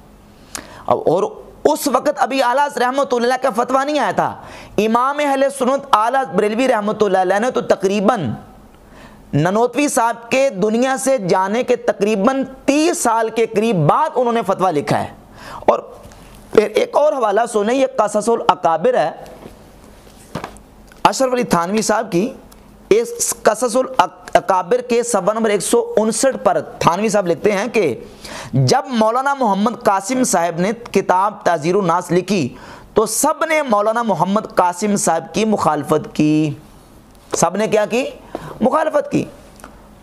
اور اس وقت ابھی اعلیٰ رحمۃ اللہ کا فتویٰ نہیں آیا تھا۔ امام اہل سنت اعلیٰ بریلوی رحمۃ اللہ علیہ نے تو تقریباً نانوتوی صاحب کے دنیا سے جانے کے تقریباً 30 سال کے قریب بعد انہوں نے فتویٰ لکھا ہے۔ اور پھر ایک اور حوالہ سنیں، یہ قصص الاکابر ہے اشرف علی تھانوی صاحب کی، اس قصص الاکابر کے صفحہ نمبر 159 پر تھانوی صاحب لکھتے ہیں کہ جب مولانا محمد قاسم صاحب نے کتاب تحذیر الناس لکھی تو سب نے مولانا محمد قاسم صاحب کی مخالفت کی۔ سب نے کیا کی؟ مخالفت کی۔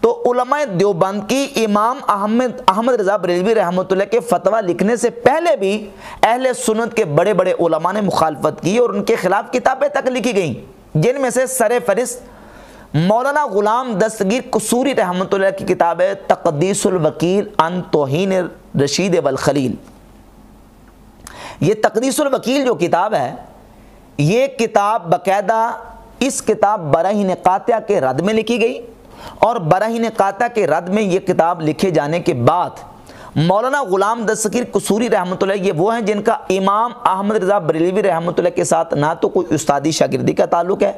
تو علماء دیوبند کی امام احمد رضا بریلوی رحمۃ اللہ کے فتویٰ لکھنے سے پہلے بھی اہل سنت کے بڑے بڑے علماء نے مخالفت کی اور ان کے خلاف کتابیں تک لکھی گئیں، جن میں سے سر فہرست مولانا غلام دستگیر قصوری رحمۃ اللہ کی کتاب ہے تقدیس الوکیل عن توہین رشید والخلیل۔ یہ تقدیس الوکیل جو کتاب ہے، یہ کتاب باقاعدہ اس کتاب براہین قاطعہ کے رد میں لکھی گئی، اور براہین قاطعہ کے رد میں یہ کتاب لکھے جانے کے بعد مولانا غلام دستگیر قصوری رحمۃ اللہ یہ وہ ہیں جن کا امام احمد رضا بریلوی رحمۃ اللہ کے ساتھ نہ تو کوئی استادی شاگردی کا تعلق ہے،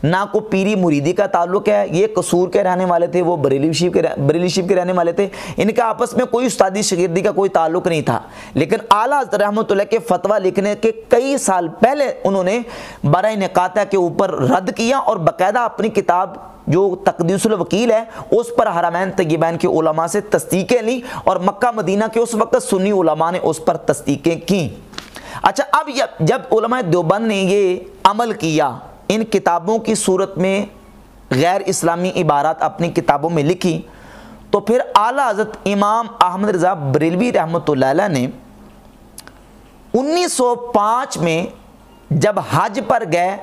نہ کوئی پیری مریدی کا تعلق ہے۔ یہ قصور کے رہنے والے تھے، وہ بریلی شریف کے رہنے والے تھے، ان کا آپس میں کوئی استادی شاگردی کا کوئی تعلق نہیں تھا، لیکن اعلیٰ حضرت رحمۃ اللہ کے فتویٰ لکھنے کے کئی سال پہلے انہوں نے براہین قاطعہ کے اوپر رد کیا اور باقاعدہ اپنی کتاب جو تقدیس الوکیل ہے اس پر حرمین طیبین کے علماء سے تصدیقیں لیں، اور مکہ مدینہ کے اس وقت سنی علماء نے اس پر تصدیقیں کیں۔ اچھا، اب جب علماء دیوبند نے یہ عمل کیا، ان کتابوں کی صورت میں غیر اسلامی عبارات اپنی کتابوں میں لکھی، تو پھر اعلیٰ حضرت امام احمد رضا بریلوی رحمۃ اللہ علیہ نے 1905 میں جب حج پر گئے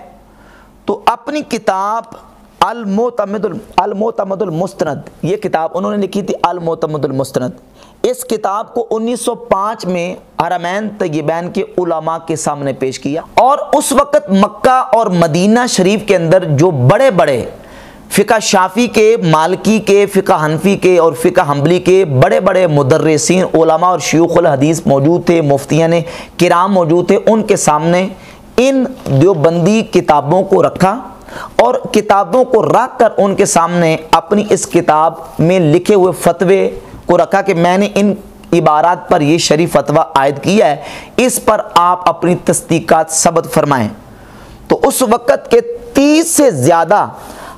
تو اپنی کتاب المعتمد المستند، یہ کتاب انہوں نے لکھی تھی المعتمد المستند، اس کتاب کو 1905 میں حرمین طیبین کے علماء کے سامنے پیش کیا، اور اس وقت مکہ اور مدینہ شریف کے اندر جو بڑے بڑے فقہ شافعی کے، مالکی کے، فقہ حنفی کے اور فقہ حنبلی کے بڑے بڑے مدرسین علماء اور شیوخ الحدیث موجود تھے، مفتیان کرام موجود تھے، ان کے سامنے ان دیوبندی کتابوں کو رکھا، اور کتابوں کو رکھ کر ان کے سامنے اپنی اس کتاب میں لکھے ہوئے فتوے کو رکھا کہ میں نے ان عبارات پر یہ شرعی فتویٰ عائد کیا ہے، اس پر آپ اپنی تصدیقات ثبت فرمائیں۔ تو اس وقت کے 30 سے زیادہ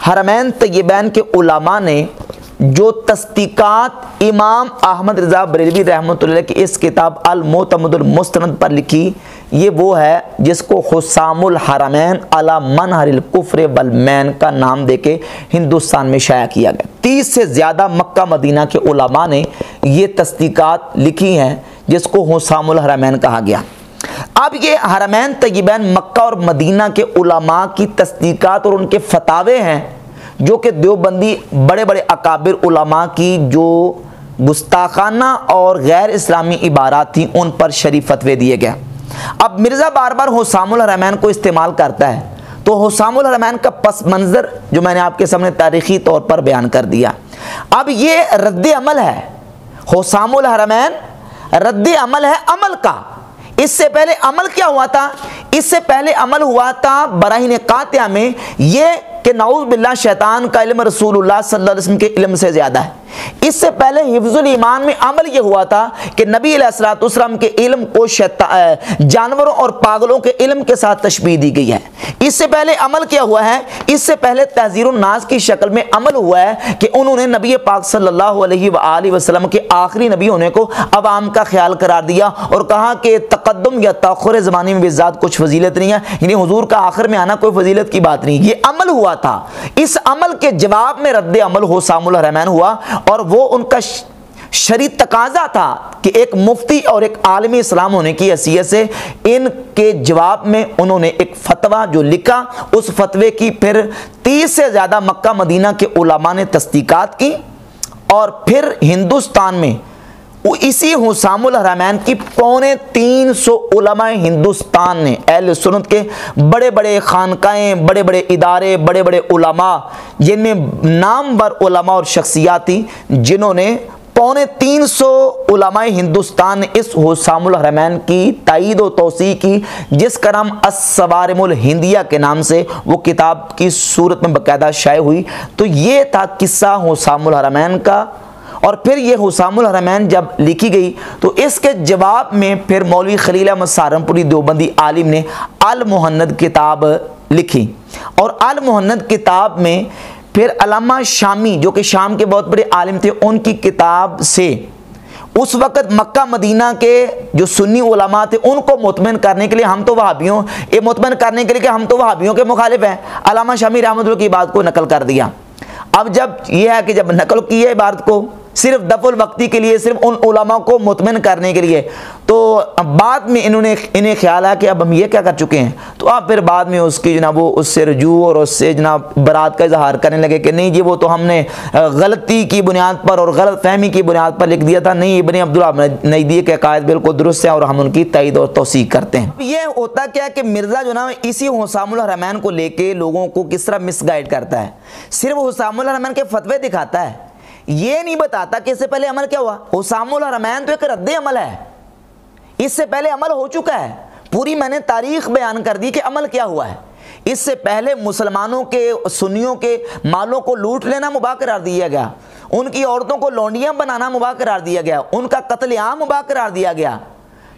حرمین طیبین کے علماء نے جو تصدیقات امام احمد رضا بریلوی رحمۃ اللہ کی اس کتاب المعتمد المستند پر لکھی، یہ وہ ہے جس کو حسام الحرمین علی منہر الکفر والمین کا نام دے کے ہندوستان میں شائع کیا گیا۔ 30 سے زیادہ مکہ مدینہ کے علماء نے یہ تصدیقات لکھی ہیں جس کو حسام الحرمین کہا گیا۔ اب یہ حرمین طیبین مکہ اور مدینہ کے علماء کی تصدیقات اور ان کے فتاوے ہیں جو کہ دیوبندی بڑے بڑے اکابر علماء کی جو گستاخانہ اور غیر اسلامی عبارات تھیں ان پر شرعی فتوے دیے گئے۔ اب مرزا بار بار حسام الحرمین کو استعمال کرتا ہے، تو حسام الحرمین کا پس منظر جو میں نے آپ کے سامنے تاریخی طور پر بیان کر دیا۔ اب یہ رد عمل ہے، حسام الحرمین رد عمل ہے عمل کا۔ اس سے پہلے عمل کیا ہوا تھا؟ اس سے پہلے عمل ہوا تھا براہین قاطعہ میں یہ کہ نعوذ باللہ شیطان کا علم رسول اللہ صلی اللہ علیہ وسلم کے علم سے زیادہ ہے۔ اس سے پہلے حفظ الایمان میں عمل یہ ہوا تھا کہ نبی علیہ الصلوۃ والسلام کے علم کو جانوروں اور پاگلوں کے علم کے ساتھ تشبیہ دی گئی ہے۔ اس سے پہلے عمل کیا ہوا ہے؟ اس سے پہلے تحذیر الناس کی شکل میں عمل ہوا ہے کہ انہوں نے نبی پاک صلی اللہ علیہ وآلہ وسلم کے آخری نبی ہونے کو عوام کا خیال قرار دیا اور کہا کہ تقدم یا تاخر زمانے میں بذات کچھ فضیلت نہیں ہے، یعنی حضور کا آخر میں آنا کوئی فضیلت کی بات نہیں۔ یہ عمل ہوا تھا، اس عمل کے جواب میں رد عمل حسام الحرمین ہوا، اور وہ ان کا شرعی تقاضا تھا کہ ایک مفتی اور ایک عالم اسلام ہونے کی حیثیت سے ان کے جواب میں انہوں نے ایک فتویٰ جو لکھا، اس فتوے کی پھر 30 سے زیادہ مکہ مدینہ کے علماء نے تصدیقات کی، اور پھر ہندوستان میں اسی حسام الحرمین کی 350 علماء ہندوستان نے، اہل سنت کے بڑے بڑے خانقاہیں، بڑے بڑے ادارے، بڑے بڑے علماء جن میں نامور علماء اور شخصیات تھیں، جنہوں نے 350 علماء ہندوستان نے اس حسام الحرمین کی تائید و توثیق کی، جس کا نام الصوارم الہندیہ کے نام سے وہ کتاب کی صورت میں باقاعدہ شائع ہوئی۔ تو یہ تھا قصہ حسام الحرمین کا۔ اور پھر یہ حسام الحرمین جب لکھی گئی تو اس کے جواب میں پھر مولوی خلیل احمد سہارنپوری دیوبندی عالم نے المہند کتاب لکھی، اور المہند کتاب میں پھر علامہ شامی جو کہ شام کے بہت بڑے عالم تھے، ان کی کتاب سے اس وقت مکہ مدینہ کے جو سنی علماء تھے ان کو مطمئن کرنے کے لیے مطمئن کرنے کے لیے کہ ہم تو وہابیوں کے مخالف ہیں، علامہ شامی رحمۃ اللہ کی بات کو نقل کر دیا۔ اب جب یہ ہے کہ جب نقل کی ہے عبارت کو صرف دفع الوقتی کے لیے، صرف ان علماء کو مطمئن کرنے کے لیے، تو بعد میں انہیں خیال آیا کہ اب ہم یہ کیا کر چکے ہیں، تو آپ پھر بعد میں اس کی جناب وہ اس سے رجوع اور اس سے جناب برات کا اظہار کرنے لگے کہ نہیں جی وہ تو ہم نے غلطی کی بنیاد پر اور غلط فہمی کی بنیاد پر لکھ دیا تھا، نہیں ابن عبدالوہاب نجدی کے عقائد بالکل درست ہیں اور ہم ان کی تائید اور توثیق کرتے ہیں۔ یہ ہوتا کیا ہے کہ مرزا جو نا اسی حسام الحرمین کو لے کے لوگوں کو کس طرح مس گائیڈ کرتا ہے، صرف حسام الحرمین کے فتوے دکھاتا ہے، یہ نہیں بتاتا کہ اس سے پہلے عمل کیا ہوا۔ حسام الحرمین تو ایک رد عمل ہے، اس سے پہلے عمل ہو چکا ہے، پوری میں نے تاریخ بیان کر دی کہ عمل کیا ہوا ہے۔ اس سے پہلے مسلمانوں کے سنیوں کے مالوں کو لوٹ لینا مباح قرار دیا گیا، ان کی عورتوں کو لونڈیاں بنانا مباح قرار دیا گیا، ان کا قتل عام مباح قرار دیا گیا،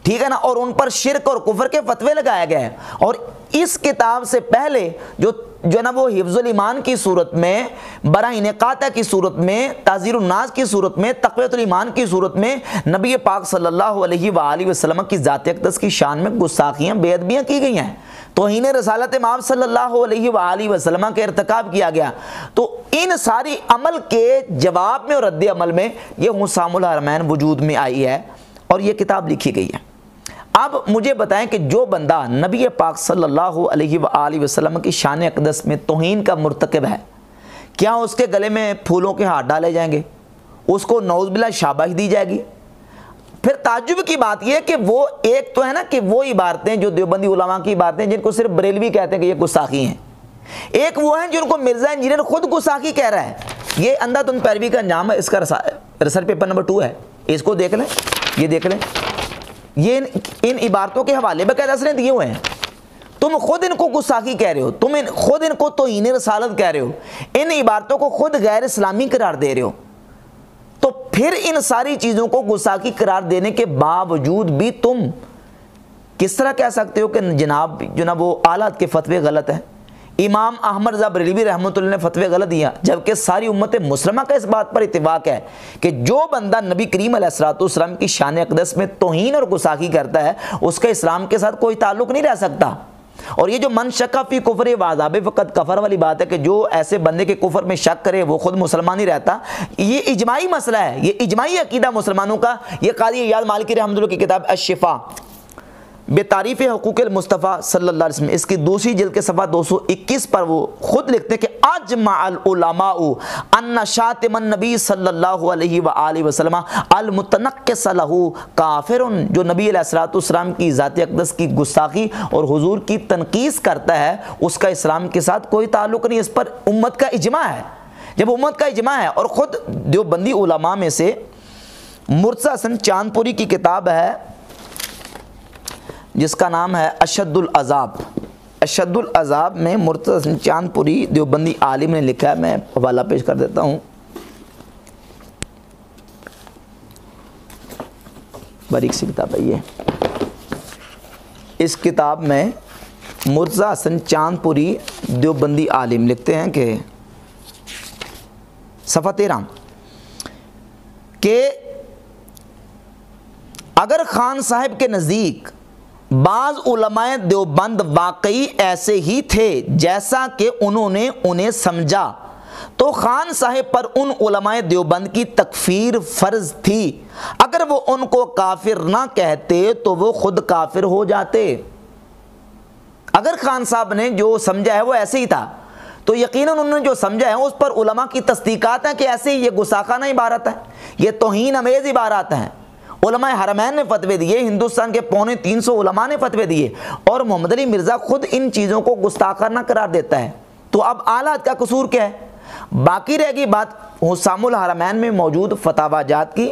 ٹھیک ہے نا، اور ان پر شرک اور کفر کے فتوے لگایا گئے۔ اور اس کتاب سے پہلے جو نا وہ حفظ الایمان کی صورت میں، براہین قاطع کی صورت میں، تعزیر الناس کی صورت میں، تقویۃ الایمان کی صورت میں نبی پاک صلی اللہ علیہ وآلہ وسلم کی ذات اقدس کی شان میں گستاخیاں بے ادبیاں کی گئی ہیں، توہین رسالت مآب صلی اللہ علیہ وآلہ وسلم کے ارتکاب کیا گیا۔ تو ان ساری عمل کے جواب میں اور رد عمل میں یہ حسام الحرمین وجود میں آئی ہے اور یہ کتاب لکھی گئی ہے۔ اب مجھے بتائیں کہ جو بندہ نبی پاک صلی اللہ علیہ وآلہ وسلم کی شان اقدس میں توہین کا مرتکب ہے، کیا اس کے گلے میں پھولوں کے ہاتھ ڈالے جائیں گے، اس کو نعوذ باللہ شاباش دی جائے گی؟ پھر تعجب کی بات یہ ہے کہ وہ ایک تو ہے نا کہ وہ عبارتیں جو دیوبندی علماء کی عبارتیں جن کو صرف بریلوی کہتے ہیں کہ یہ گستاخی ہیں، ایک وہ ہیں جن کو مرزا انجینئر خود گستاخی کہہ رہا ہے۔ یہ اندھا دھند پیروی کا انجام ہے، اس کا ریسرچ پیپر نمبر 2 ہے، اس کو دیکھ لیں، یہ دیکھ لیں، یہ ان عبارتوں کے حوالے باقاعدہ سے دیے ہوئے ہیں۔ تم خود ان کو گستاخی کہہ رہے ہو، تم خود ان کو توہین رسالت کہہ رہے ہو، ان عبارتوں کو خود غیر اسلامی قرار دے رہے ہو، تو پھر ان ساری چیزوں کو گستاخی قرار دینے کے باوجود بھی تم کس طرح کہہ سکتے ہو کہ جناب وہ آلات کے فتوے غلط ہیں؟ امام احمد رضا بریلوی رحمۃ اللہ نے فتوے غلط دیا، جبکہ ساری امت مسلمہ کا اس بات پر اتفاق ہے کہ جو بندہ نبی کریم علیہ الصلوۃ والسلام کی شان اقدس میں توہین اور گستاخی کرتا ہے اس کا اسلام کے ساتھ کوئی تعلق نہیں رہ سکتا۔ اور یہ جو من شک فی کفر وعذاب فقط کفر والی بات ہے کہ جو ایسے بندے کے کفر میں شک کرے وہ خود مسلمان ہی رہتا، یہ اجماعی مسئلہ ہے، یہ اجماعی عقیدہ مسلمانوں کا۔ یہ قاضی ایاز مالکی رحمۃ اللہ کی کتاب الشفاء بتعریف حقوق المصطفیٰ صلی اللہ علیہ وسلم، اس کی دوسری جلد کے صفحہ 221 پر وہ خود لکھتے ہیں کہ اجمع العلماء ان شاتم النبی صلی اللہ علیہ وآلہ وسلم المتنقص له کافر، جو نبی علیہ الصلوۃ والسلام کی ذات اقدس کی گستاخی اور حضور کی تنقیص کرتا ہے اس کا اسلام کے ساتھ کوئی تعلق نہیں، اس پر امت کا اجماع ہے۔ جب امت کا اجماع ہے، اور خود دیوبندی علماء میں سے مرتضی حسن چاندپوری کی کتاب ہے جس کا نام ہے اشد العذاب، اشد العذاب میں مرتضی حسن چاندپوری دیوبندی عالم نے لکھا ہے، میں حوالہ پیش کر دیتا ہوں، باریک سی کتاب ہے یہ۔ اس کتاب میں مرتضی حسن چاندپوری دیوبندی عالم لکھتے ہیں کہ صفحہ 13 کہ اگر خان صاحب کے نزدیک بعض علماء دیوبند واقعی ایسے ہی تھے جیسا کہ انہوں نے انہیں سمجھا تو خان صاحب پر ان علماء دیوبند کی تکفیر فرض تھی، اگر وہ ان کو کافر نہ کہتے تو وہ خود کافر ہو جاتے۔ اگر خان صاحب نے جو سمجھا ہے وہ ایسے ہی تھا تو یقیناً انہوں نے جو سمجھا ہے اس پر علماء کی تصدیقات ہیں کہ ایسے ہی یہ گستاخانہ عبارت ہے، یہ توہین امیز عبارات ہیں۔ علماء حرمین نے فتوے دیے، ہندوستان کے 350 علماء نے فتوے دیے، اور محمد علی مرزا خود ان چیزوں کو گستاخانہ قرار دیتا ہے۔ تو اب آلات کا قصور کیا ہے؟ باقی رہ گئی بات حسام الحرمین میں موجود فتاوی جات کی،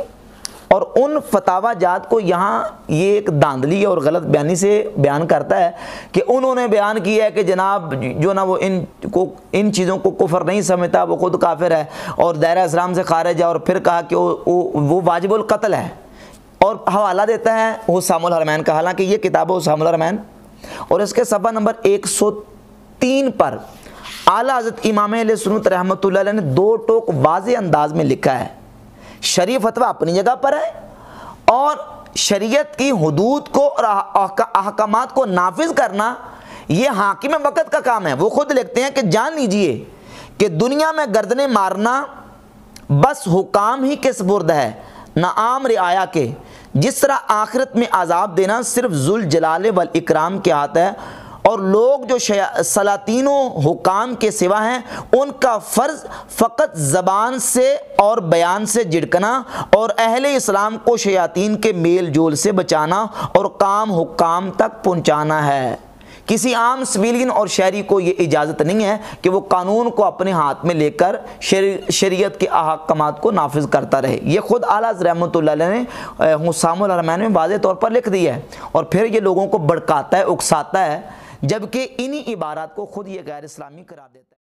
اور ان فتاوی جات کو یہاں یہ ایک داندلی اور غلط بیانی سے بیان کرتا ہے کہ انہوں نے بیان کیا ہے کہ جناب جو نا وہ ان چیزوں کو کفر نہیں سمجھتا وہ خود کافر ہے اور دائرہ اسلام سے خارج ہے، اور پھر کہا کہ وہ واجب القتل ہے، اور حوالہ دیتا ہے حسام الحرمین کا، حالانکہ یہ کتاب ہے حسام الحرمین، اور اس کے صفحہ نمبر 103 پر اعلیٰ حضرت امام اہل سنت رحمۃ اللہ علیہ نے 2 ٹوک واضح انداز میں لکھا ہے۔ شرعی فتویٰ اپنی جگہ پر ہے، اور شریعت کی حدود کو اور احکامات کو نافذ کرنا یہ حاکم وقت کا کام ہے۔ وہ خود لکھتے ہیں کہ جان لیجئے کہ دنیا میں گردنیں مارنا بس حکام ہی کے سپرد ہے، نہ عام رعایا کے، جس طرح آخرت میں عذاب دینا صرف ذوالجلال والاکرام کے ہاتھ ہے، اور لوگ جو سلاطین و حکام کے سوا ہیں ان کا فرض فقط زبان سے اور بیان سے جھڑکنا اور اہل اسلام کو شیاطین کے میل جول سے بچانا اور کام حکام تک پہنچانا ہے۔ کسی عام سویلین اور شہری کو یہ اجازت نہیں ہے کہ وہ قانون کو اپنے ہاتھ میں لے کر شریعت کے احکامات کو نافذ کرتا رہے۔ یہ خود اعلیٰ حضرت رحمۃ اللہ علیہ نے حسام الحرمین میں واضح طور پر لکھ دیا ہے، اور پھر یہ لوگوں کو بھڑکاتا ہے، اکساتا ہے، جبکہ انہی عبارات کو خود یہ غیر اسلامی قرار دیتا ہے۔